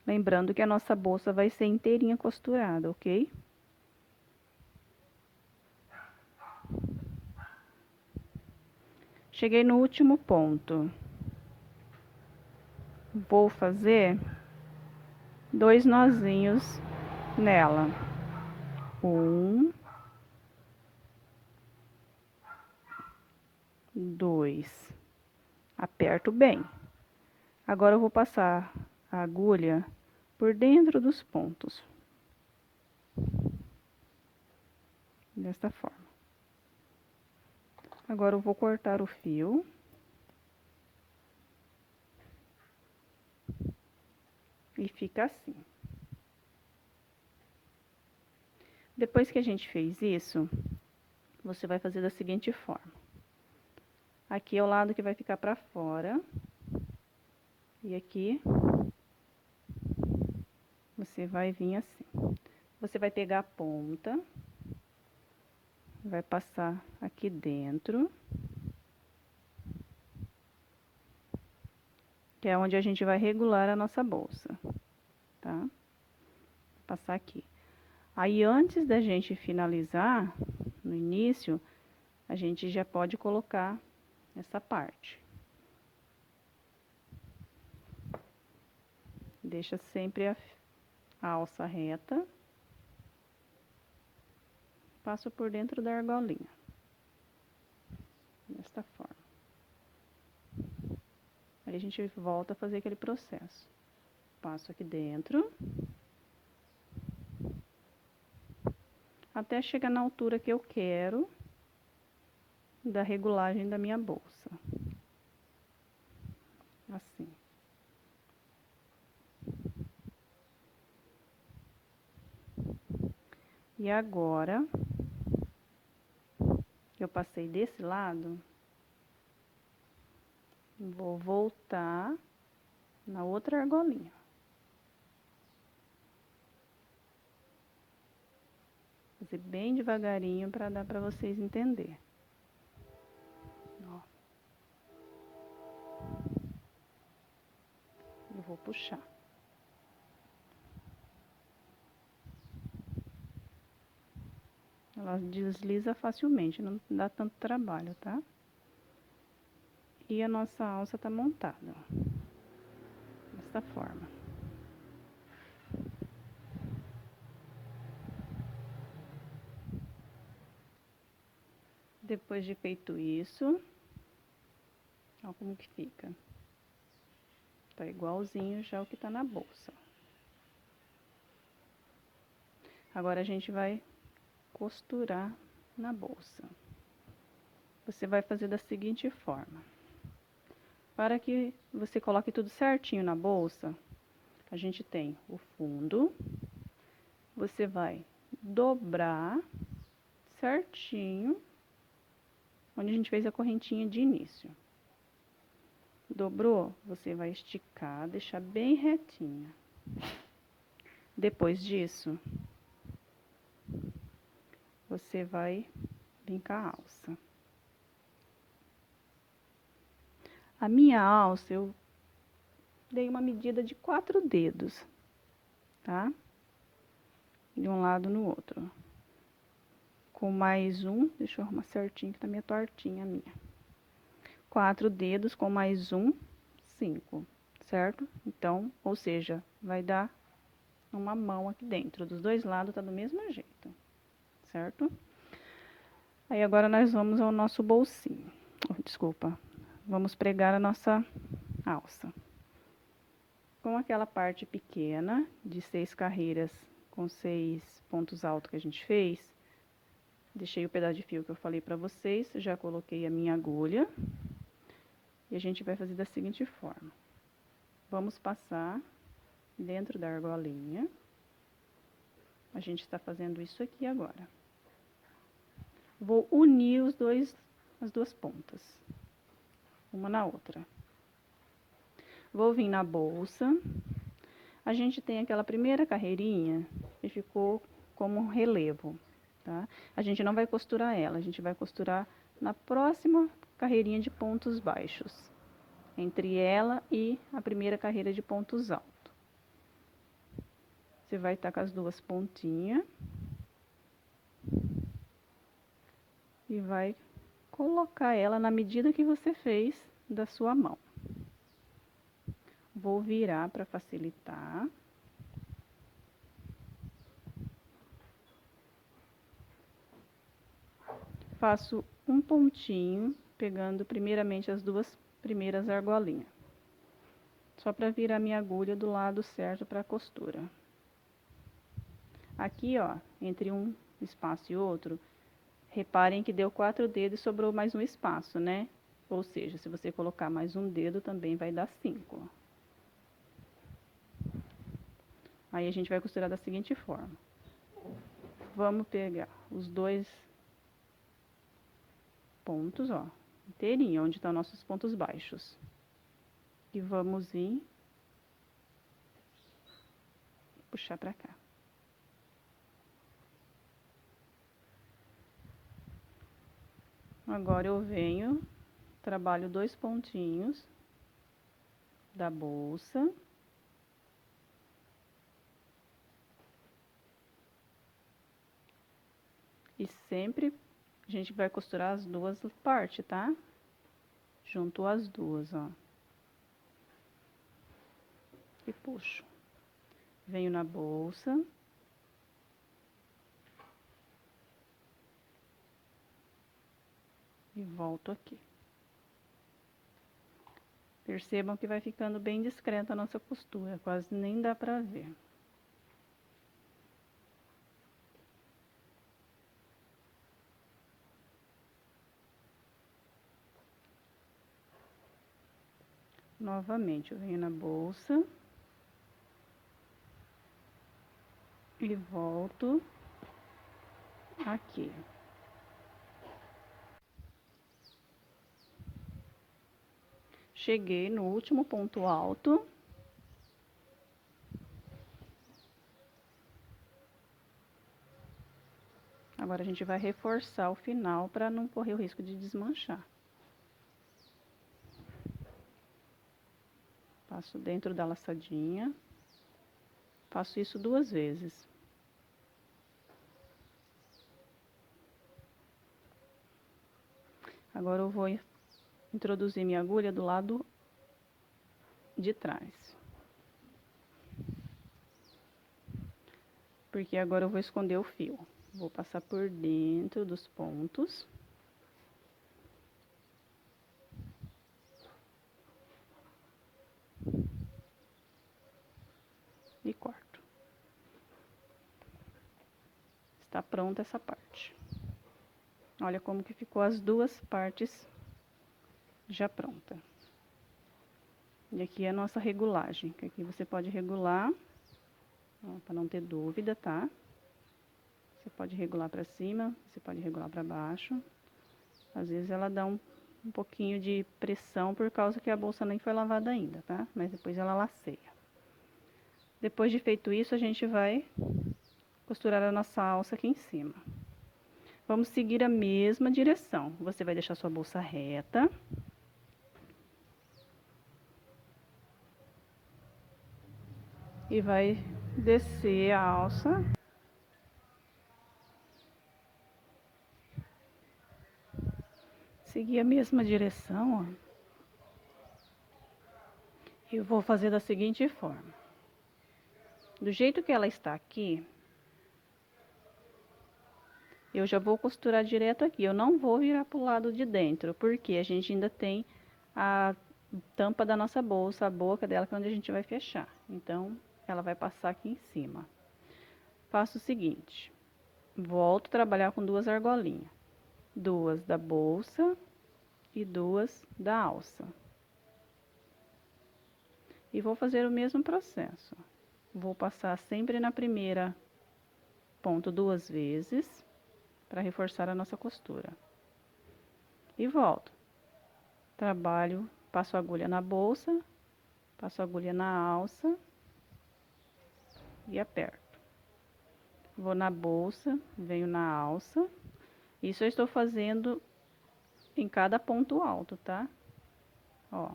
Lembrando que a nossa bolsa vai ser inteirinha costurada, ok? Cheguei no último ponto. Vou fazer 2 nozinhos nela. 1, 2. Aperto bem. Agora eu vou passar a agulha por dentro dos pontos. Desta forma. Agora eu vou cortar o fio. E fica assim. Depois que a gente fez isso, você vai fazer da seguinte forma. Aqui é o lado que vai ficar pra fora. E aqui, você vai vir assim. Você vai pegar a ponta, vai passar aqui dentro, que é onde a gente vai regular a nossa bolsa, tá? Vou passar aqui. Aí, antes da gente finalizar, no início, a gente já pode colocar essa parte. Deixa sempre a alça reta. Passo por dentro da argolinha. Desta forma. Aí a gente volta a fazer aquele processo. Passo aqui dentro. Até chegar na altura que eu quero da regulagem da minha bolsa. Assim. E agora, eu passei desse lado, vou voltar na outra argolinha. Fazer bem devagarinho para dar para vocês entenderem. Ó. Eu vou puxar. Ela desliza facilmente, não dá tanto trabalho, tá? E a nossa alça tá montada, ó. Dessa forma. Depois de feito isso, ó como que fica. Tá igualzinho já o que tá na bolsa. Agora a gente vai costurar na bolsa. Você vai fazer da seguinte forma. Para que você coloque tudo certinho na bolsa, a gente tem o fundo. Você vai dobrar certinho onde a gente fez a correntinha de início. Dobrou, você vai esticar, deixar bem retinha. Depois disso, você vai vir com a alça. A minha alça, eu dei uma medida de 4 dedos, tá? De um lado no outro. Com mais um, deixa eu arrumar certinho, que tá meio tortinha a minha. 4 dedos com mais um, 5, certo? Então, ou seja, vai dar uma mão aqui dentro. Dos dois lados tá do mesmo jeito, certo? Aí agora nós vamos ao nosso bolsinho. Desculpa, vamos pregar a nossa alça. Com aquela parte pequena de 6 carreiras com 6 pontos altos que a gente fez, deixei o pedaço de fio que eu falei pra vocês, já coloquei a minha agulha. E a gente vai fazer da seguinte forma. Vamos passar dentro da argolinha. A gente está fazendo isso aqui agora. Vou unir as duas pontas, uma na outra. Vou vir na bolsa. A gente tem aquela primeira carreirinha que ficou como relevo, tá? A gente não vai costurar ela, a gente vai costurar na próxima carreirinha de pontos baixos, entre ela e a primeira carreira de pontos altos. Você vai estar com as duas pontinhas. E vai colocar ela na medida que você fez da sua mão. Vou virar para facilitar. Faço um pontinho, pegando primeiramente as duas primeiras argolinhas. Só para virar minha agulha do lado certo para a costura. Aqui, ó, entre um espaço e outro, reparem que deu 4 dedos e sobrou mais um espaço, né? Ou seja, se você colocar mais um dedo, também vai dar 5. Aí a gente vai costurar da seguinte forma. Vamos pegar os dois pontos, ó, inteirinho, onde estão nossos pontos baixos. E vamos vir puxar pra cá. Agora eu venho, trabalho 2 pontinhos da bolsa. E sempre a gente vai costurar as duas partes, tá? Junto as duas, ó. E puxo. Venho na bolsa. E volto aqui. Percebam que vai ficando bem discreta a nossa costura, quase nem dá pra ver. Novamente, eu venho na bolsa. E volto aqui. Cheguei no último ponto alto. Agora a gente vai reforçar o final para não correr o risco de desmanchar. Passo dentro da laçadinha. Faço isso 2 vezes. Agora eu vou introduzir minha agulha do lado de trás. Porque agora eu vou esconder o fio. Vou passar por dentro dos pontos. E corto. Está pronta essa parte. Olha como que ficou as duas partes já pronta. E aqui é a nossa regulagem, que aqui você pode regular, para não ter dúvida, tá? Você pode regular para cima, você pode regular para baixo. Às vezes ela dá um pouquinho de pressão por causa que a bolsa nem foi lavada ainda, tá? Mas depois ela laceia. Depois de feito isso, a gente vai costurar a nossa alça aqui em cima. Vamos seguir a mesma direção. Você vai deixar sua bolsa reta. E vai descer a alça. Seguir a mesma direção, ó. Eu vou fazer da seguinte forma. Do jeito que ela está aqui, eu já vou costurar direto aqui. Eu não vou virar pro lado de dentro, porque a gente ainda tem a tampa da nossa bolsa, a boca dela, que é onde a gente vai fechar. Então, ela vai passar aqui em cima. Faço o seguinte, volto a trabalhar com 2 argolinhas. 2 da bolsa e 2 da alça. E vou fazer o mesmo processo. Vou passar sempre na primeira ponto 2 vezes, para reforçar a nossa costura. E volto. Trabalho, passo a agulha na bolsa, passo a agulha na alça e aperto. Vou na bolsa, venho na alça. Isso eu estou fazendo em cada ponto alto, tá? Ó.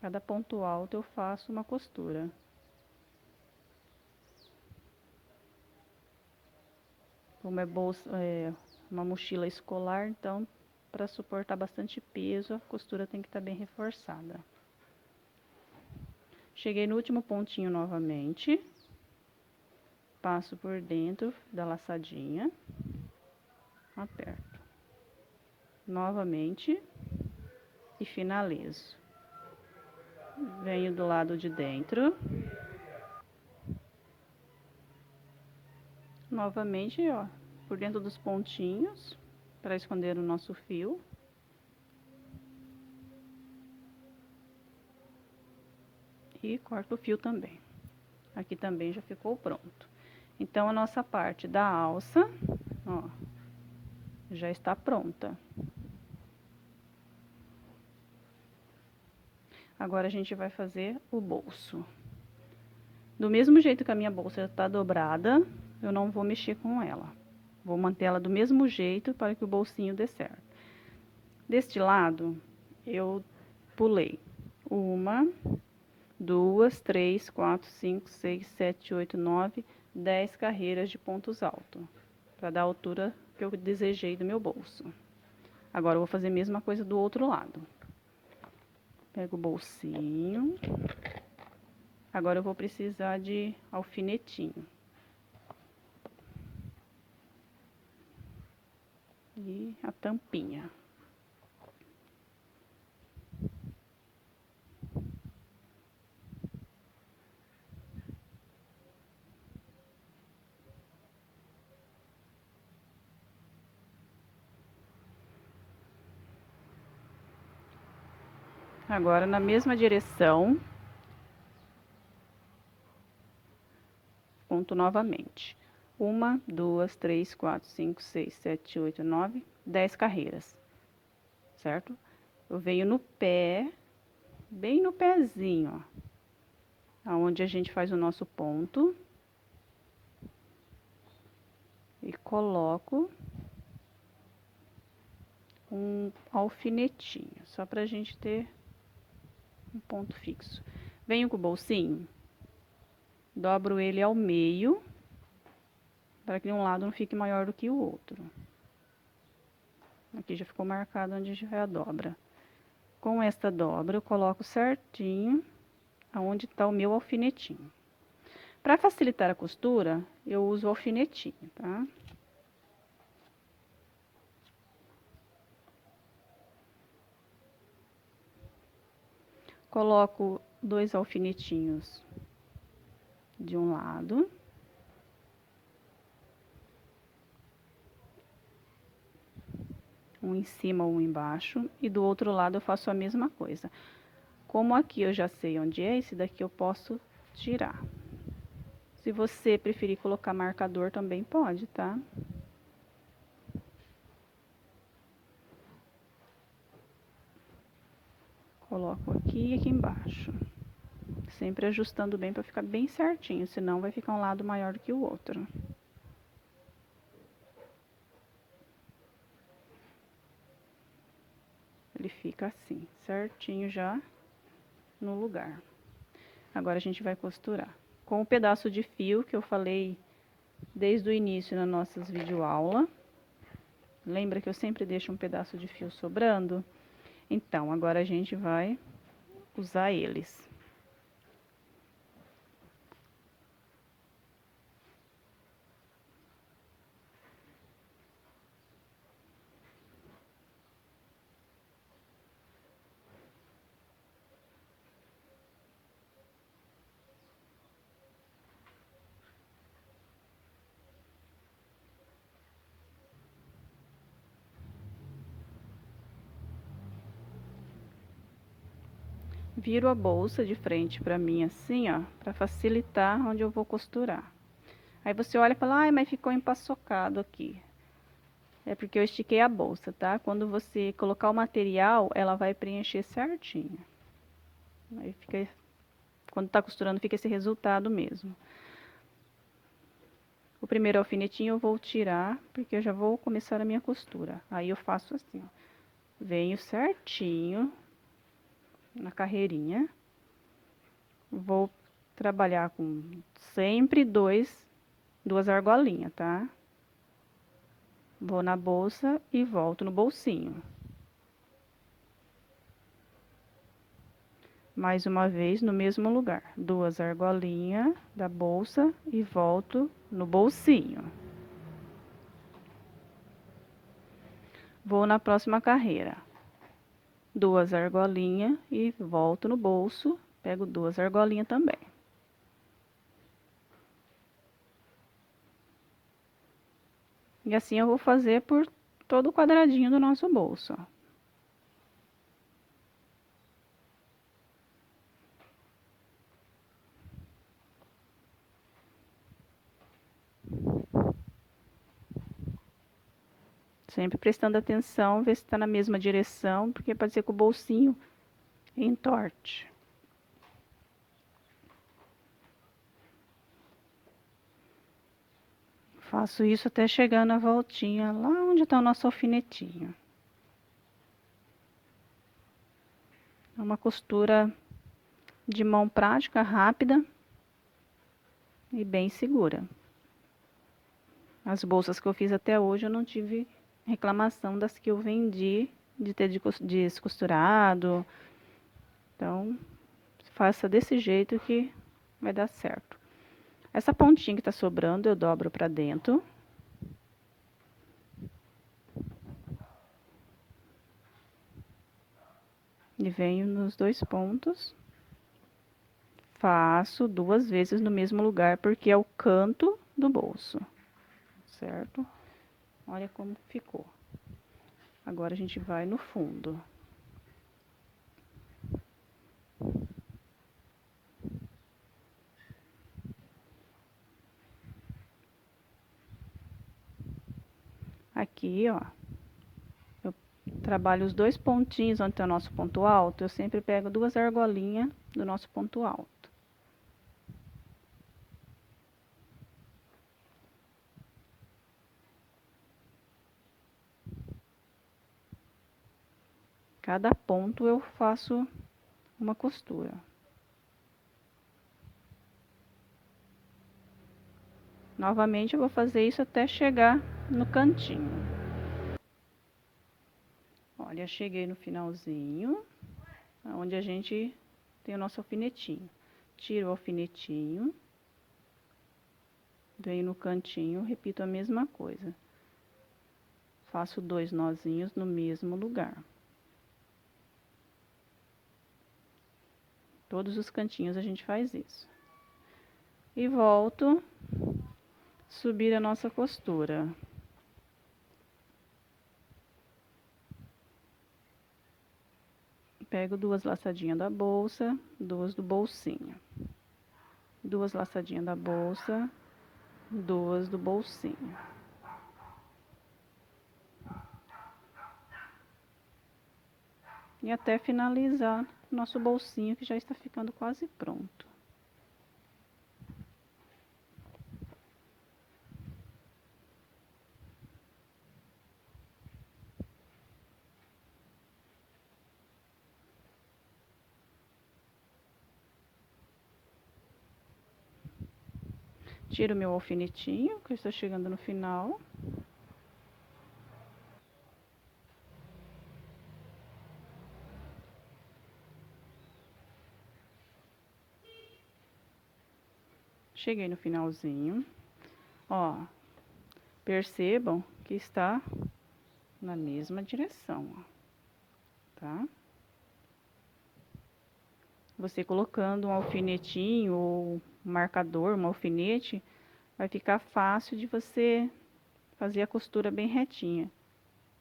Cada ponto alto eu faço uma costura. Como é bolsa, uma mochila escolar, então para suportar bastante peso, a costura tem que estar bem reforçada. Cheguei no último pontinho novamente, passo por dentro da laçadinha, aperto novamente e finalizo. Venho do lado de dentro, novamente, ó, por dentro dos pontinhos, para esconder o nosso fio. E corto o fio também. Aqui também já ficou pronto. Então, a nossa parte da alça, ó, já está pronta. Agora, a gente vai fazer o bolso. Do mesmo jeito que a minha bolsa está dobrada, eu não vou mexer com ela. Vou manter ela do mesmo jeito para que o bolsinho dê certo. Deste lado, eu pulei 1, 2, 3, 4, 5, 6, 7, 8, 9, 10 carreiras de pontos altos, para dar a altura que eu desejei do meu bolso. Agora, eu vou fazer a mesma coisa do outro lado. Pego o bolsinho. Agora, eu vou precisar de alfinetinho. E a tampinha. Agora, na mesma direção, ponto novamente. 1, 2, 3, 4, 5, 6, 7, 8, 9, 10 carreiras, certo? Eu venho no pé, bem no pezinho, ó, aonde a gente faz o nosso ponto. E coloco um alfinetinho, só pra gente ter um ponto fixo. Venho com o bolsinho, dobro ele ao meio, para que um lado não fique maior do que o outro. Aqui já ficou marcado onde já é a dobra. Com esta dobra, eu coloco certinho aonde está o meu alfinetinho. Para facilitar a costura, eu uso o alfinetinho, tá? Coloco 2 alfinetinhos de um lado. Um em cima, um embaixo, e do outro lado eu faço a mesma coisa. Como aqui eu já sei onde é, esse daqui eu posso tirar. Se você preferir colocar marcador, também pode, tá? Coloco aqui e aqui embaixo. Sempre ajustando bem para ficar bem certinho, senão vai ficar um lado maior do que o outro. Ele fica assim, certinho já no lugar. Agora a gente vai costurar. Com o pedaço de fio que eu falei desde o início nas nossas videoaulas. Lembra que eu sempre deixo um pedaço de fio sobrando? Então, agora a gente vai usar eles. Viro a bolsa de frente para mim assim, ó, para facilitar onde eu vou costurar. Aí você olha e fala, ai, mas ficou empaçocado aqui. É porque eu estiquei a bolsa, tá? Quando você colocar o material, ela vai preencher certinho. Aí fica, quando tá costurando, fica esse resultado mesmo. O primeiro alfinetinho eu vou tirar, porque eu já vou começar a minha costura. Aí eu faço assim, ó. Venho certinho na carreirinha. Vou trabalhar com sempre duas argolinhas, tá? Vou na bolsa e volto no bolsinho. Mais uma vez no mesmo lugar. 2 argolinhas da bolsa e volto no bolsinho. Vou na próxima carreira. 2 argolinhas e volto no bolso. Pego 2 argolinhas também. E assim eu vou fazer por todo o quadradinho do nosso bolso, ó. Sempre prestando atenção, ver se está na mesma direção, porque pode ser que o bolsinho entorte. Faço isso até chegar na voltinha, lá onde está o nosso alfinetinho. É uma costura de mão prática, rápida e bem segura. As bolsas que eu fiz até hoje eu não tive reclamação das que eu vendi de ter descosturado. Então, faça desse jeito que vai dar certo. Essa pontinha que tá sobrando eu dobro pra dentro. E venho nos 2 pontos. Faço 2 vezes no mesmo lugar, porque é o canto do bolso, certo? Olha como ficou. Agora a gente vai no fundo. Aqui, ó, eu trabalho os 2 pontinhos onde tem o nosso ponto alto, eu sempre pego 2 argolinhas do nosso ponto alto. Cada ponto eu faço uma costura. Novamente eu vou fazer isso até chegar no cantinho. Olha, cheguei no finalzinho, onde a gente tem o nosso alfinetinho. Tiro o alfinetinho, venho no cantinho, repito a mesma coisa. Faço 2 nozinhos no mesmo lugar. Todos os cantinhos a gente faz isso. E volto subir a nossa costura. Pego 2 laçadinhas da bolsa, 2 do bolsinho. 2 laçadinhas da bolsa, 2 do bolsinho. E até finalizar nosso bolsinho, que já está ficando quase pronto. Tiro meu alfinetinho, que eu estou chegando no final. Cheguei no finalzinho. Ó, percebam que está na mesma direção, ó, tá? Você colocando um alfinetinho ou um marcador, um alfinete, vai ficar fácil de você fazer a costura bem retinha.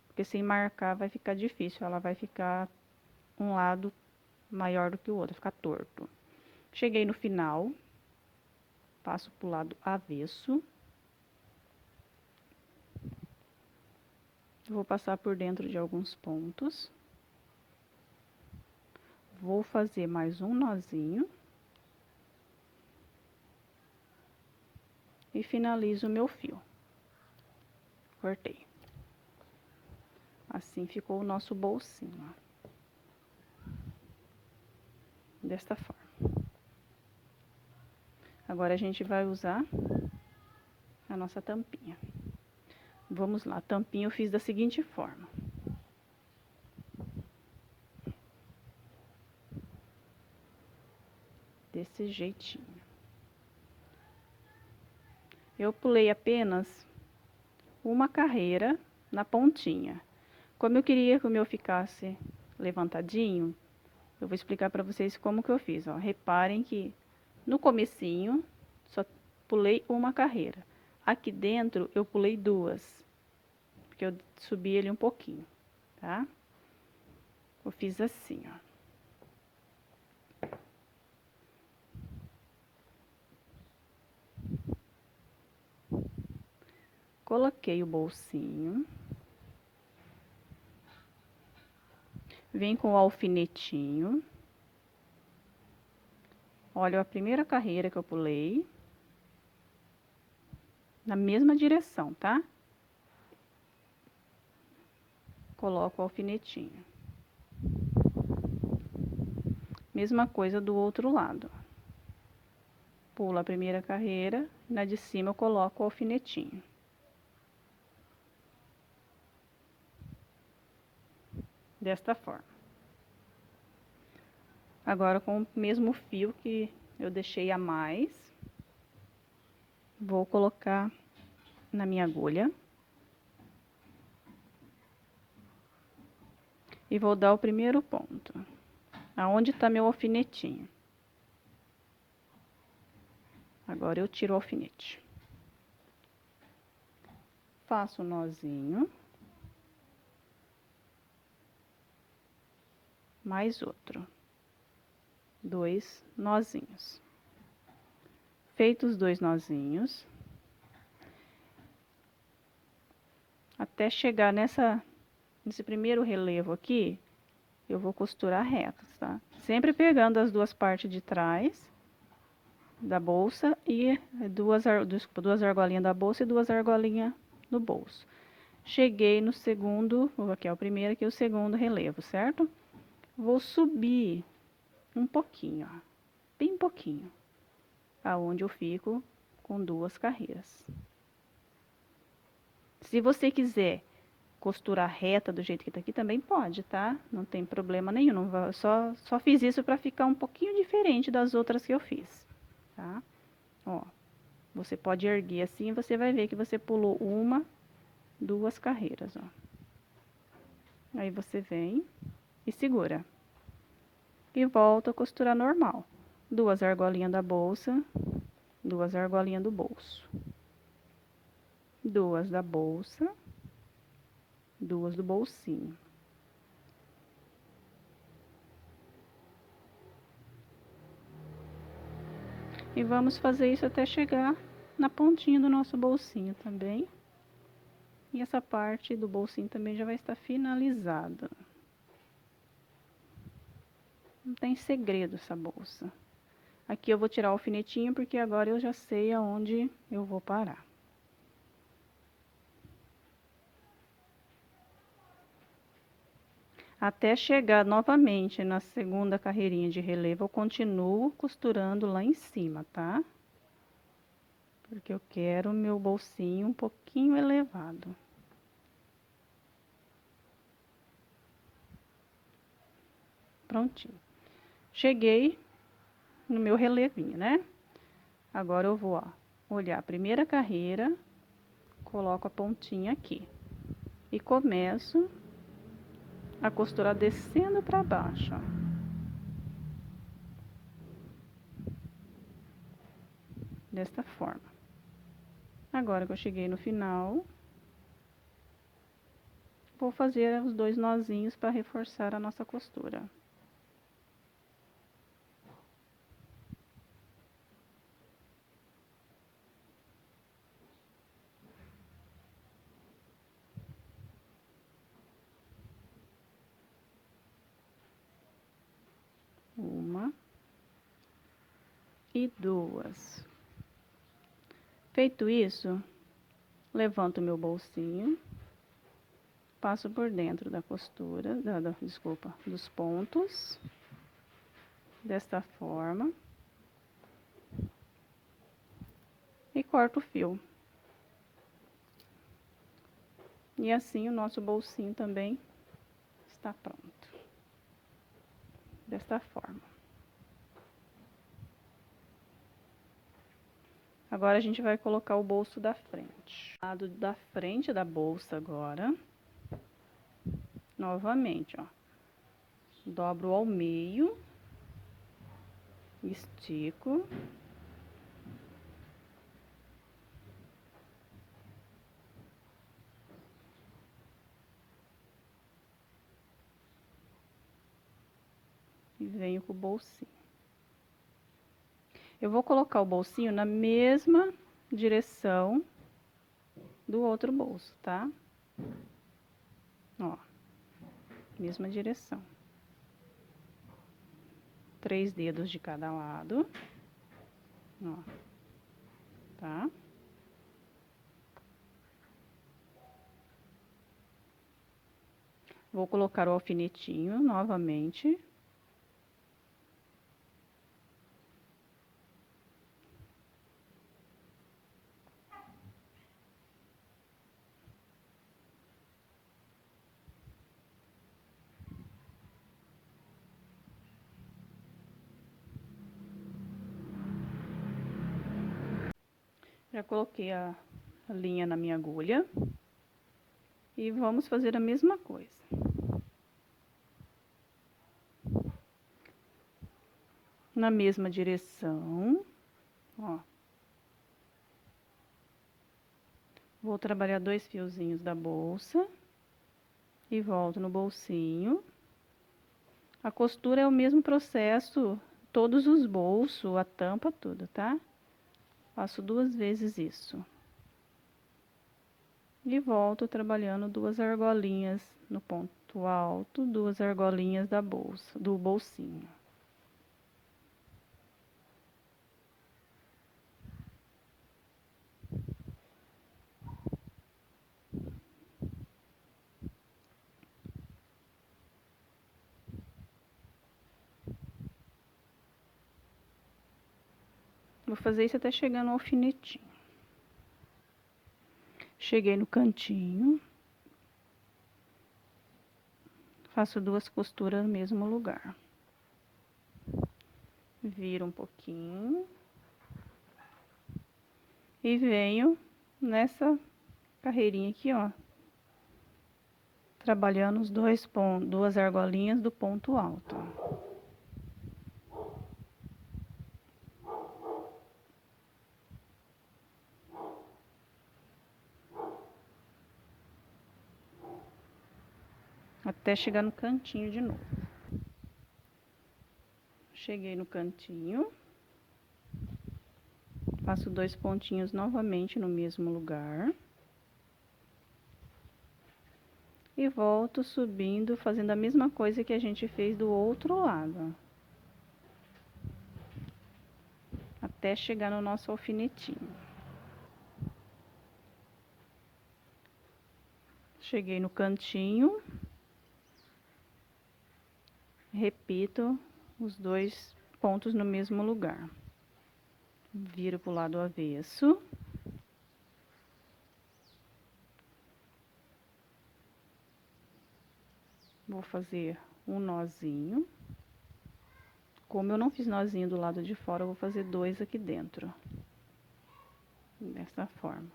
Porque sem marcar vai ficar difícil, ela vai ficar um lado maior do que o outro, ficar torto. Cheguei no final, passo pro lado avesso. Vou passar por dentro de alguns pontos. Vou fazer mais um nozinho. E finalizo o meu fio. Cortei. Assim ficou o nosso bolsinho, ó. Desta forma. Agora a gente vai usar a nossa tampinha. Vamos lá, a tampinha eu fiz da seguinte forma. Desse jeitinho. Eu pulei apenas uma carreira na pontinha. Como eu queria que o meu ficasse levantadinho, eu vou explicar para vocês como que eu fiz, ó. Reparem que no comecinho só pulei uma carreira. Aqui dentro eu pulei duas, porque eu subi ele um pouquinho, tá? Eu fiz assim, ó. Coloquei o bolsinho. Vem com o alfinetinho. Olha a primeira carreira que eu pulei. Na mesma direção, tá? Coloco o alfinetinho. Mesma coisa do outro lado. Pulo a primeira carreira, na de cima eu coloco o alfinetinho. Desta forma. Agora, com o mesmo fio que eu deixei a mais, vou colocar na minha agulha. E vou dar o primeiro ponto, aonde tá meu alfinetinho. Agora eu tiro o alfinete. Faço um nozinho. Mais outro. 2 nozinhos. Feitos os 2 nozinhos, até chegar nesse primeiro relevo aqui, eu vou costurar retas, tá? Sempre pegando as duas partes de trás da bolsa e duas argolinhas da bolsa e duas argolinhas no bolso. Cheguei no segundo, aqui é o primeiro, aqui é o segundo relevo, certo? Vou subir um pouquinho, ó, bem pouquinho, aonde eu fico com duas carreiras. Se você quiser costurar reta do jeito que tá aqui, também pode, tá? Não tem problema nenhum, não vai, só fiz isso para ficar um pouquinho diferente das outras que eu fiz, tá? Ó, você pode erguer assim, você vai ver que você pulou uma, duas carreiras, ó. Aí você vem e segura. E volta a costurar normal. Duas argolinhas da bolsa, duas argolinhas do bolso. Duas da bolsa, duas do bolsinho. E vamos fazer isso até chegar na pontinha do nosso bolsinho também. E essa parte do bolsinho também já vai estar finalizada. Não tem segredo essa bolsa. Aqui eu vou tirar o alfinetinho porque agora eu já sei aonde eu vou parar. Até chegar novamente na segunda carreirinha de relevo, eu continuo costurando lá em cima, tá? Porque eu quero o meu bolsinho um pouquinho elevado. Prontinho. Cheguei no meu relevinho, né? Agora eu vou, ó, olhar a primeira carreira, coloco a pontinha aqui. E começo a costurar descendo para baixo, ó. Desta forma. Agora que eu cheguei no final, vou fazer os 2 nozinhos para reforçar a nossa costura. Uma e duas. Feito isso, levanto o meu bolsinho, passo por dentro da costura, desculpa, dos pontos, desta forma, e corto o fio. E assim o nosso bolsinho também está pronto. Desta forma. Agora a gente vai colocar o bolso da frente. Lado da frente da bolsa agora. Novamente, ó. Dobro ao meio. Estico. E venho com o bolsinho. Eu vou colocar o bolsinho na mesma direção do outro bolso, tá? Ó, mesma direção. 3 dedos de cada lado. Ó, tá? Vou colocar o alfinetinho novamente. Já coloquei a linha na minha agulha. E vamos fazer a mesma coisa. Na mesma direção, ó. Vou trabalhar 2 fiozinhos da bolsa. E volto no bolsinho. A costura é o mesmo processo, todos os bolsos, a tampa, tudo, tá? Faço 2 vezes isso. E volto trabalhando 2 argolinhas no ponto alto, 2 argolinhas da bolsa, do bolsinho. Vou fazer isso até chegar no alfinetinho. Cheguei no cantinho. Faço 2 costuras no mesmo lugar. Viro um pouquinho. E venho nessa carreirinha aqui, ó. Trabalhando os 2 argolinhas do ponto alto, ó. Até chegar no cantinho de novo. Cheguei no cantinho. Faço 2 pontinhos novamente no mesmo lugar. E volto subindo, fazendo a mesma coisa que a gente fez do outro lado. Até chegar no nosso alfinetinho. Cheguei no cantinho. Repito os 2 pontos no mesmo lugar. Viro pro lado avesso. Vou fazer um nozinho. Como eu não fiz nozinho do lado de fora, eu vou fazer 2 aqui dentro. Dessa forma.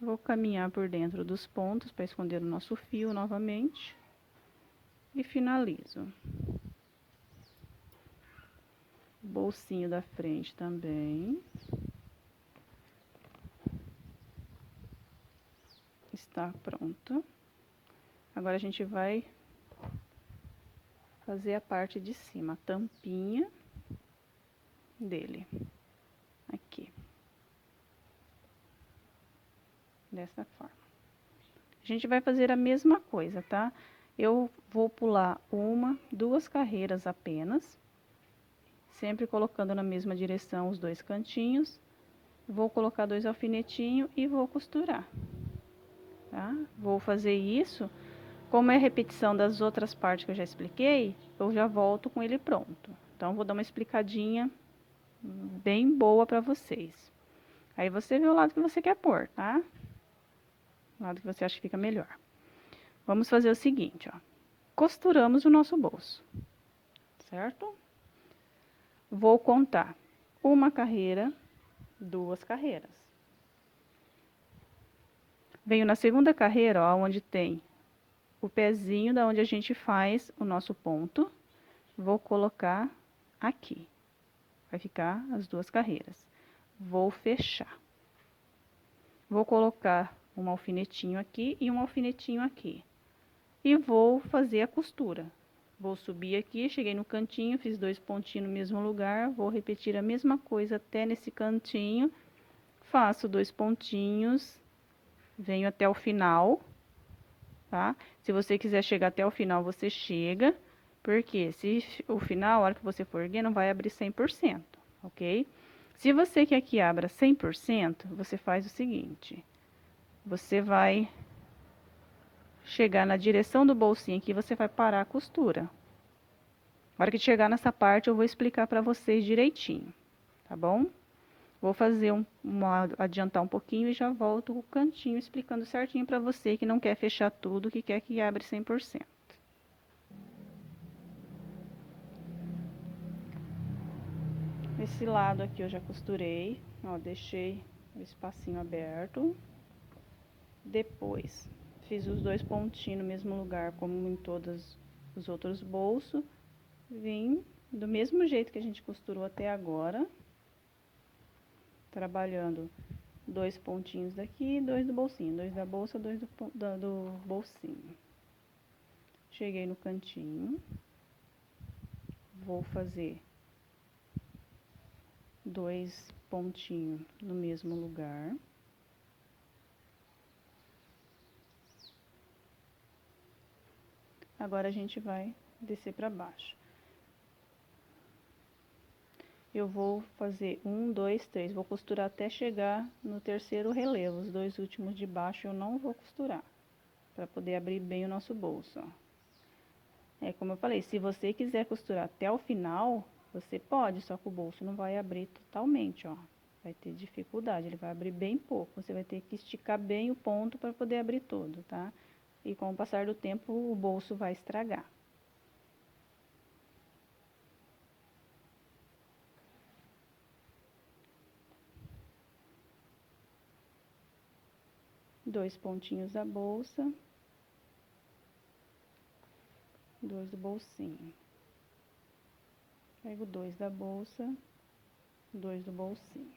Vou caminhar por dentro dos pontos para esconder o nosso fio novamente. E finalizo. Bolsinho da frente também. Está pronto. Agora a gente vai fazer a parte de cima, a tampinha dele. Aqui. Dessa forma. A gente vai fazer a mesma coisa, tá? Eu vou pular 1, 2 carreiras apenas. Sempre colocando na mesma direção os 2 cantinhos. Vou colocar 2 alfinetinhos e vou costurar. Tá? Vou fazer isso. Como é repetição das outras partes que eu já expliquei, eu já volto com ele pronto. Então, vou dar uma explicadinha bem boa pra vocês. Aí, você vê o lado que você quer pôr, tá? lado que você acha que fica melhor. Vamos fazer o seguinte, ó. Costuramos o nosso bolso, certo? Vou contar uma carreira, 2 carreiras. Venho na segunda carreira, ó, onde tem o pezinho da onde a gente faz o nosso ponto. Vou colocar aqui. Vai ficar as 2 carreiras. Vou fechar. Vou colocar um alfinetinho aqui e um alfinetinho aqui. E vou fazer a costura. Vou subir aqui, cheguei no cantinho, fiz 2 pontinhos no mesmo lugar, vou repetir a mesma coisa até nesse cantinho, faço 2 pontinhos, venho até o final, tá? Se você quiser chegar até o final, você chega, porque se o final, a hora que você for erguer, não vai abrir 100%, ok? Se você quer que abra 100%, você faz o seguinte, você vai chegar na direção do bolsinho aqui, você vai parar a costura. Na hora que chegar nessa parte, eu vou explicar para vocês direitinho, tá bom? Vou fazer adiantar um pouquinho e já volto com o cantinho explicando certinho para você que não quer fechar tudo, que quer que abra 100%. Esse lado aqui eu já costurei, ó, deixei o espacinho aberto. Depois, fiz os 2 pontinhos no mesmo lugar, como em todos os outros bolsos. Vim do mesmo jeito que a gente costurou até agora, trabalhando 2 pontinhos daqui, 2 do bolsinho, 2 da bolsa, 2 do bolsinho. Cheguei no cantinho, vou fazer 2 pontinhos no mesmo lugar. Agora a gente vai descer para baixo. Eu vou fazer 1, 2, 3, vou costurar até chegar no terceiro relevo. Os 2 últimos de baixo eu não vou costurar, para poder abrir bem o nosso bolso, ó. É como eu falei, se você quiser costurar até o final, você pode, só que o bolso não vai abrir totalmente, ó. Vai ter dificuldade, ele vai abrir bem pouco. Você vai ter que esticar bem o ponto para poder abrir todo, tá? E com o passar do tempo, o bolso vai estragar. Dois pontinhos da bolsa, 2 do bolsinho. Pego 2 da bolsa, 2 do bolsinho.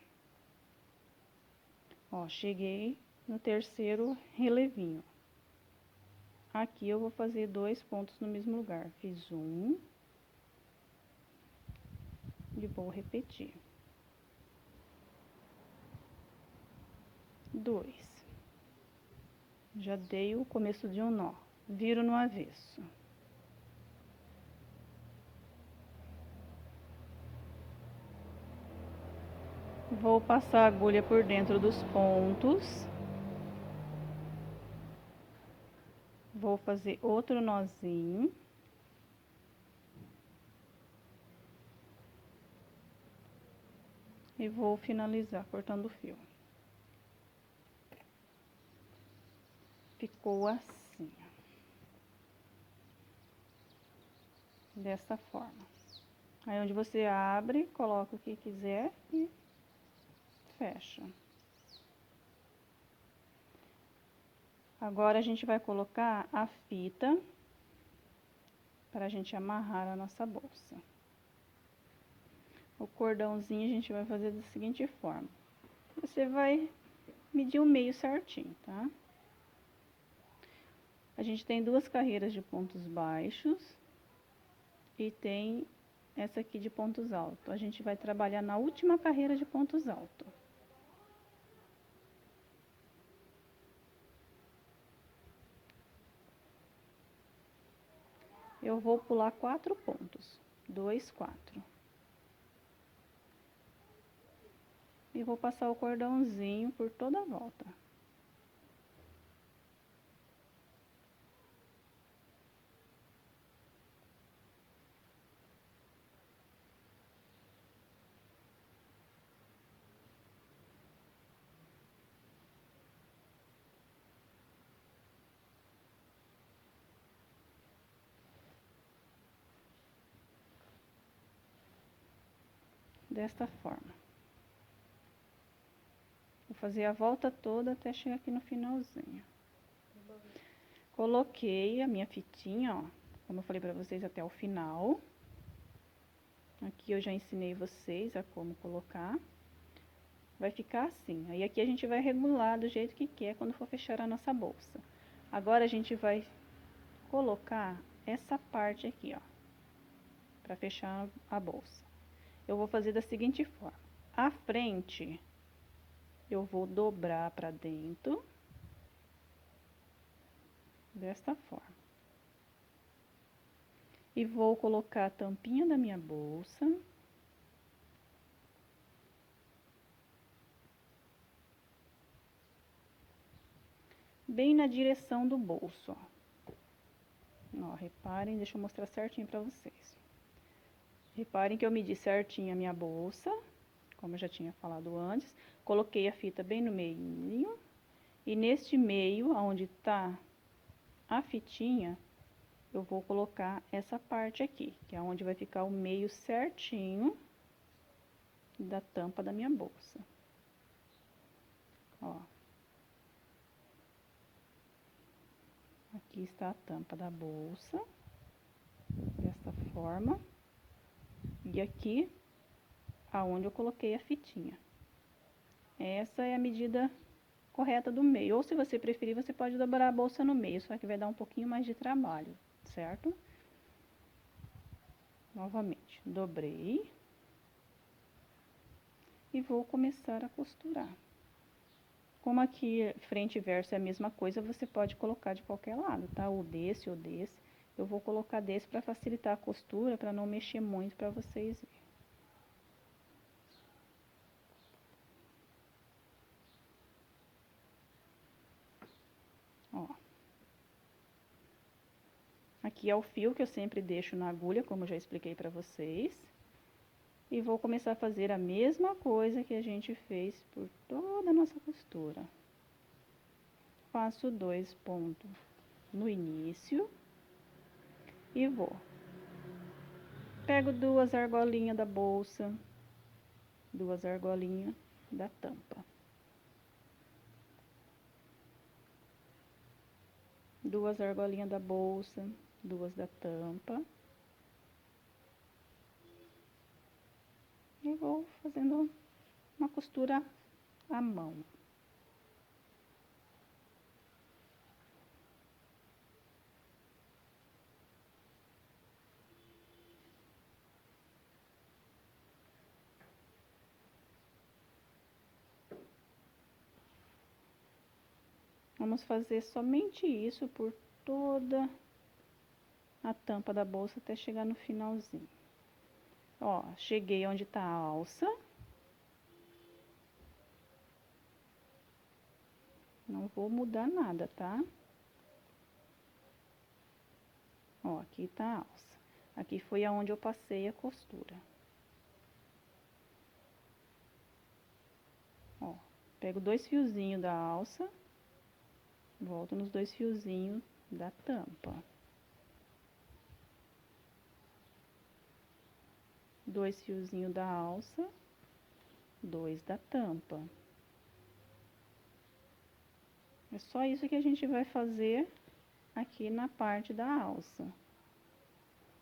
Ó, cheguei no terceiro relevinho. Aqui eu vou fazer 2 pontos no mesmo lugar. Fiz 1 e vou repetir. 2. Já dei o começo de um nó. Viro no avesso. Vou passar a agulha por dentro dos pontos. Vou fazer outro nozinho. E vou finalizar cortando o fio. Ficou assim, ó. Dessa forma. Aí, onde você abre, coloca o que quiser e fecha. Agora, a gente vai colocar a fita para a gente amarrar a nossa bolsa. O cordãozinho a gente vai fazer da seguinte forma. Você vai medir o meio certinho, tá? A gente tem 2 carreiras de pontos baixos e tem essa aqui de pontos altos. A gente vai trabalhar na última carreira de pontos altos. Eu vou pular 4 pontos. 2, 4. E vou passar o cordãozinho por toda a volta. desta forma. Vou fazer a volta toda até chegar aqui no finalzinho. Coloquei a minha fitinha, ó, como eu falei pra vocês, até o final. Aqui eu já ensinei vocês a como colocar. Vai ficar assim. Aí aqui a gente vai regular do jeito que quer quando for fechar a nossa bolsa. Agora a gente vai colocar essa parte aqui, ó, pra fechar a bolsa. Eu vou fazer da seguinte forma. A frente, eu vou dobrar pra dentro. Desta forma. E vou colocar a tampinha da minha bolsa. Bem na direção do bolso, ó. Ó, reparem, deixa eu mostrar certinho pra vocês. Reparem que eu medi certinho a minha bolsa, como eu já tinha falado antes. Coloquei a fita bem no meio. E neste meio, onde tá a fitinha, eu vou colocar essa parte aqui, que é onde vai ficar o meio certinho da tampa da minha bolsa. Ó. Aqui está a tampa da bolsa, desta forma. E aqui, aonde eu coloquei a fitinha. Essa é a medida correta do meio. Ou se você preferir, você pode dobrar a bolsa no meio, só que vai dar um pouquinho mais de trabalho, certo? Novamente, dobrei. E vou começar a costurar. Como aqui frente e verso é a mesma coisa, você pode colocar de qualquer lado, tá? Ou desse ou desse. Eu vou colocar desse para facilitar a costura, para não mexer muito para vocês verem. Ó. Aqui é o fio que eu sempre deixo na agulha, como eu já expliquei para vocês. E vou começar a fazer a mesma coisa que a gente fez por toda a nossa costura. Faço 2 pontos no início e vou. Pego 2 argolinhas da bolsa, 2 argolinhas da tampa. 2 argolinhas da bolsa, 2 da tampa. E vou fazendo uma costura à mão. Vamos fazer somente isso por toda a tampa da bolsa até chegar no finalzinho. Ó, cheguei onde tá a alça. Não vou mudar nada, tá? Ó, aqui tá a alça. Aqui foi aonde eu passei a costura. Ó, pego 2 fiozinhos da alça, volto nos 2 fiozinhos da tampa. 2 fiozinhos da alça, 2 da tampa. É só isso que a gente vai fazer aqui na parte da alça.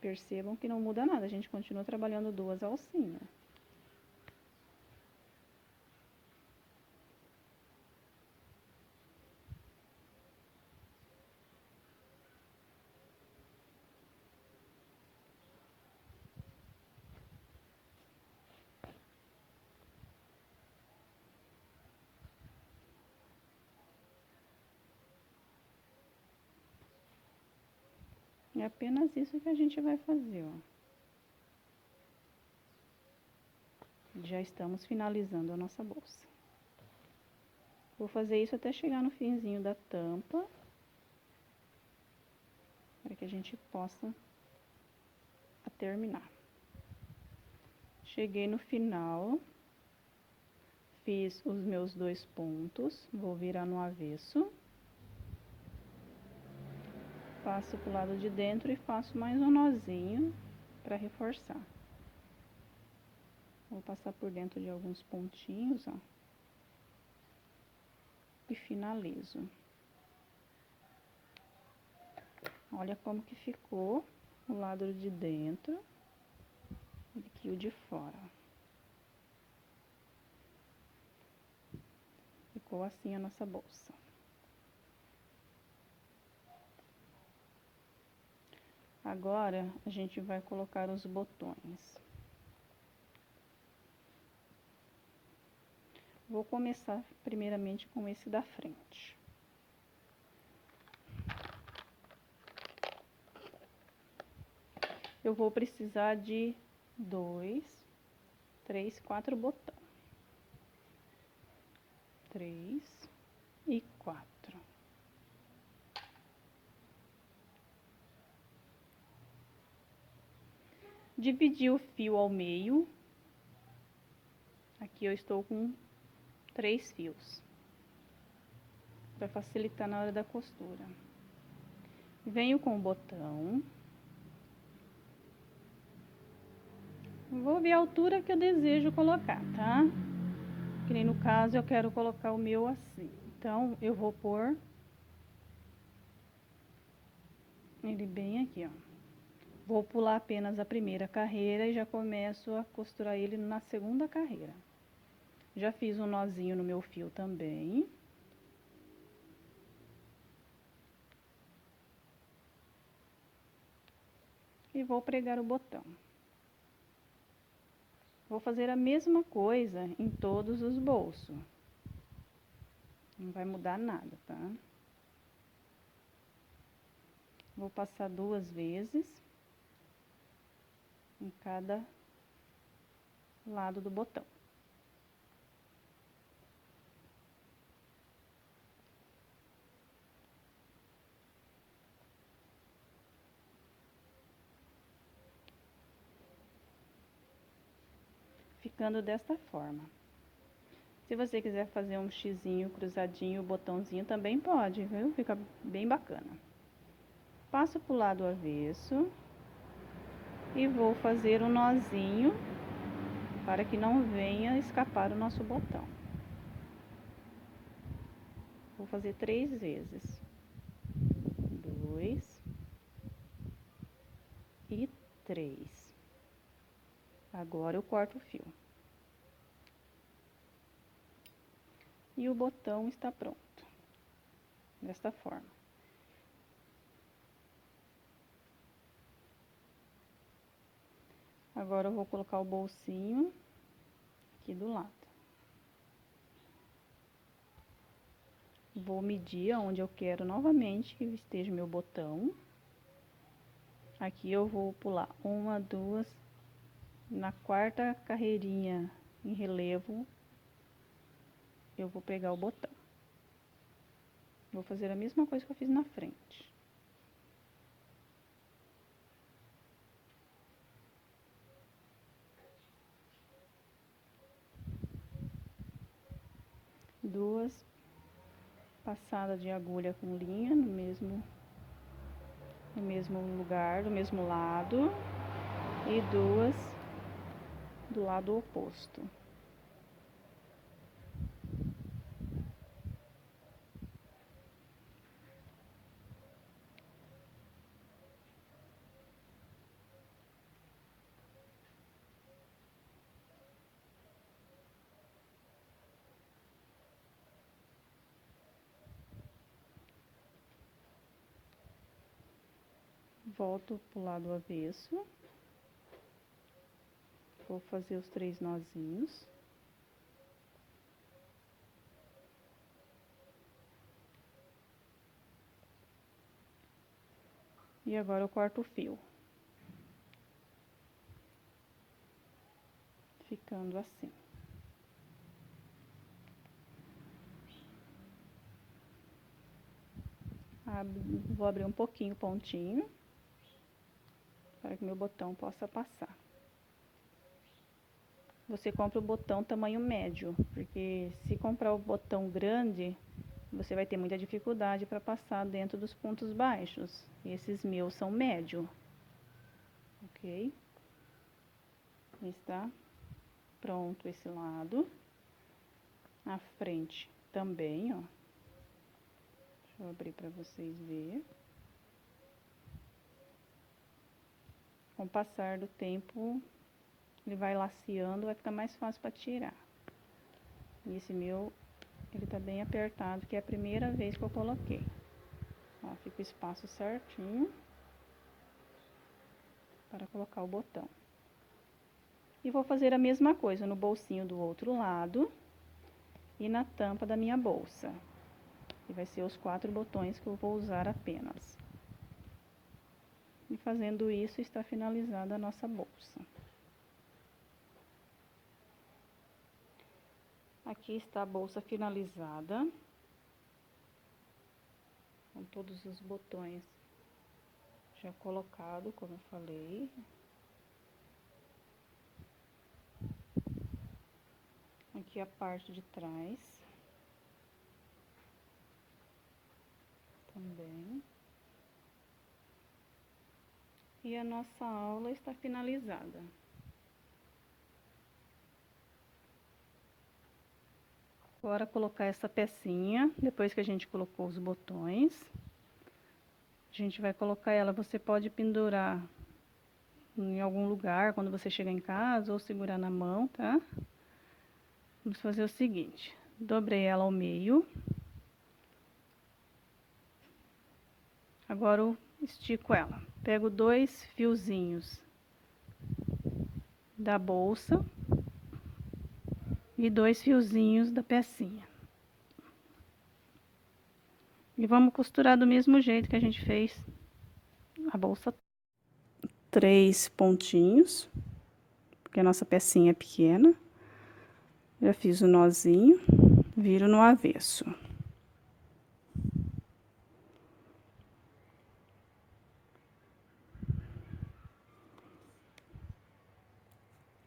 Percebam que não muda nada, a gente continua trabalhando 2 alcinhas. É apenas isso que a gente vai fazer, ó. Já estamos finalizando a nossa bolsa. Vou fazer isso até chegar no finzinho da tampa, para que a gente possa terminar. Cheguei no final, fiz os meus 2 pontos, vou virar no avesso. Passo pro lado de dentro e faço mais um nozinho para reforçar. Vou passar por dentro de alguns pontinhos, ó. E finalizo. Olha como que ficou o lado de dentro e aqui o de fora. Ficou assim a nossa bolsa. Agora, a gente vai colocar os botões. Vou começar primeiramente com esse da frente. Eu vou precisar de 2, 3, 4 botões. 3 e 4. Dividi o fio ao meio. Aqui eu estou com 3 fios, para facilitar na hora da costura. Venho com o botão. Vou ver a altura que eu desejo colocar, tá? Que nem no caso eu quero colocar o meu assim. Então, eu vou pôr ele bem aqui, ó. Vou pular apenas a primeira carreira e já começo a costurar ele na segunda carreira. Já fiz um nozinho no meu fio também. E vou pregar o botão. Vou fazer a mesma coisa em todos os bolsos. Não vai mudar nada, tá? Vou passar 2 vezes em cada lado do botão. Ficando desta forma. Se você quiser fazer um xizinho cruzadinho, botãozinho, também pode, viu? Fica bem bacana. Passo pro lado avesso e vou fazer um nozinho para que não venha escapar o nosso botão. Vou fazer 3 vezes. 2 e 3. Agora eu corto o fio. E o botão está pronto. Desta forma. Agora eu vou colocar o bolsinho aqui do lado. Vou medir onde eu quero novamente que esteja meu botão. Aqui eu vou pular 1, 2, na quarta carreirinha em relevo, eu vou pegar o botão. Vou fazer a mesma coisa que eu fiz na frente. Duas passadas de agulha com linha no mesmo lugar, do mesmo lado, e 2 do lado oposto. Volto pro lado avesso. Vou fazer os 3 nozinhos. E agora eu corto o fio. Ficando assim. Vou abrir um pouquinho o pontinho, para que meu botão possa passar. Você compra o botão tamanho médio, porque se comprar o botão grande, você vai ter muita dificuldade para passar dentro dos pontos baixos. Esses meus são médio, ok? Está pronto esse lado. A frente também, ó. Deixa eu abrir para vocês verem. Com o passar do tempo, ele vai laceando, vai ficar mais fácil para tirar. E esse meu, ele tá bem apertado, que é a primeira vez que eu coloquei. Ó, fica o espaço certinho para colocar o botão. E vou fazer a mesma coisa no bolsinho do outro lado e na tampa da minha bolsa. E vai ser os 4 botões que eu vou usar apenas. E fazendo isso, está finalizada a nossa bolsa. Aqui está a bolsa finalizada, com todos os botões já colocado, como eu falei. Aqui a parte de trás também. E a nossa aula está finalizada. Agora colocar essa pecinha, depois que a gente colocou os botões, a gente vai colocar ela, você pode pendurar em algum lugar quando você chegar em casa ou segurar na mão, tá? Vamos fazer o seguinte, dobrei ela ao meio. Agora eu estico ela. Pego 2 fiozinhos da bolsa e 2 fiozinhos da pecinha. E vamos costurar do mesmo jeito que a gente fez a bolsa. 3 pontinhos, porque a nossa pecinha é pequena. Já fiz o nozinho, viro no avesso.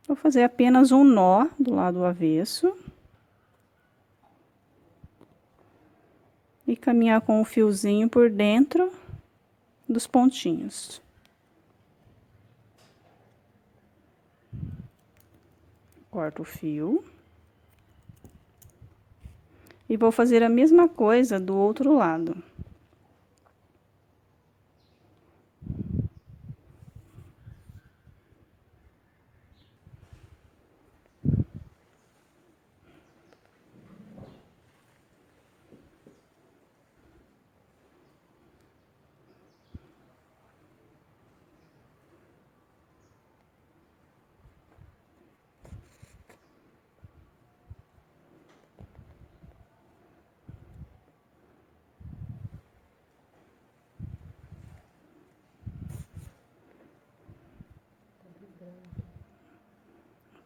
Vou fazer apenas um nó do lado avesso. E caminhar com o fiozinho por dentro dos pontinhos. Corto o fio. E vou fazer a mesma coisa do outro lado.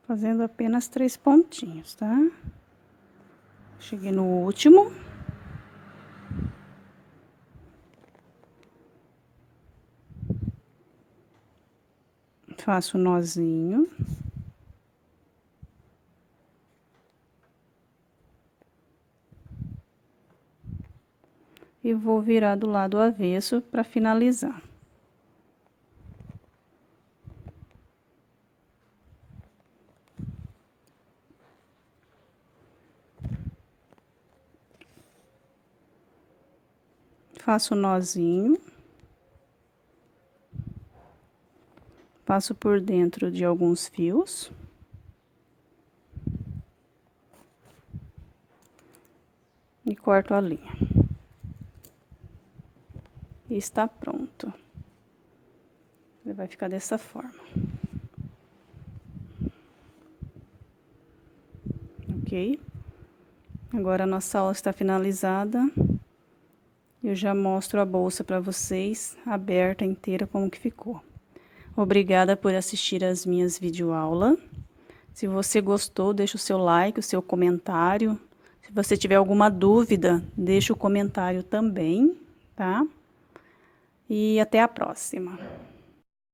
Fazendo apenas 3 pontinhos, tá? Cheguei no último. Faço o nozinho. E vou virar do lado avesso para finalizar. Faço o nozinho. Passo por dentro de alguns fios. E corto a linha. E está pronto. Ele vai ficar dessa forma. Ok? Agora a nossa aula está finalizada. Eu já mostro a bolsa para vocês, aberta inteira, como que ficou. Obrigada por assistir as minhas videoaulas. Se você gostou, deixa o seu like, o seu comentário. Se você tiver alguma dúvida, deixa o comentário também, tá? E até a próxima.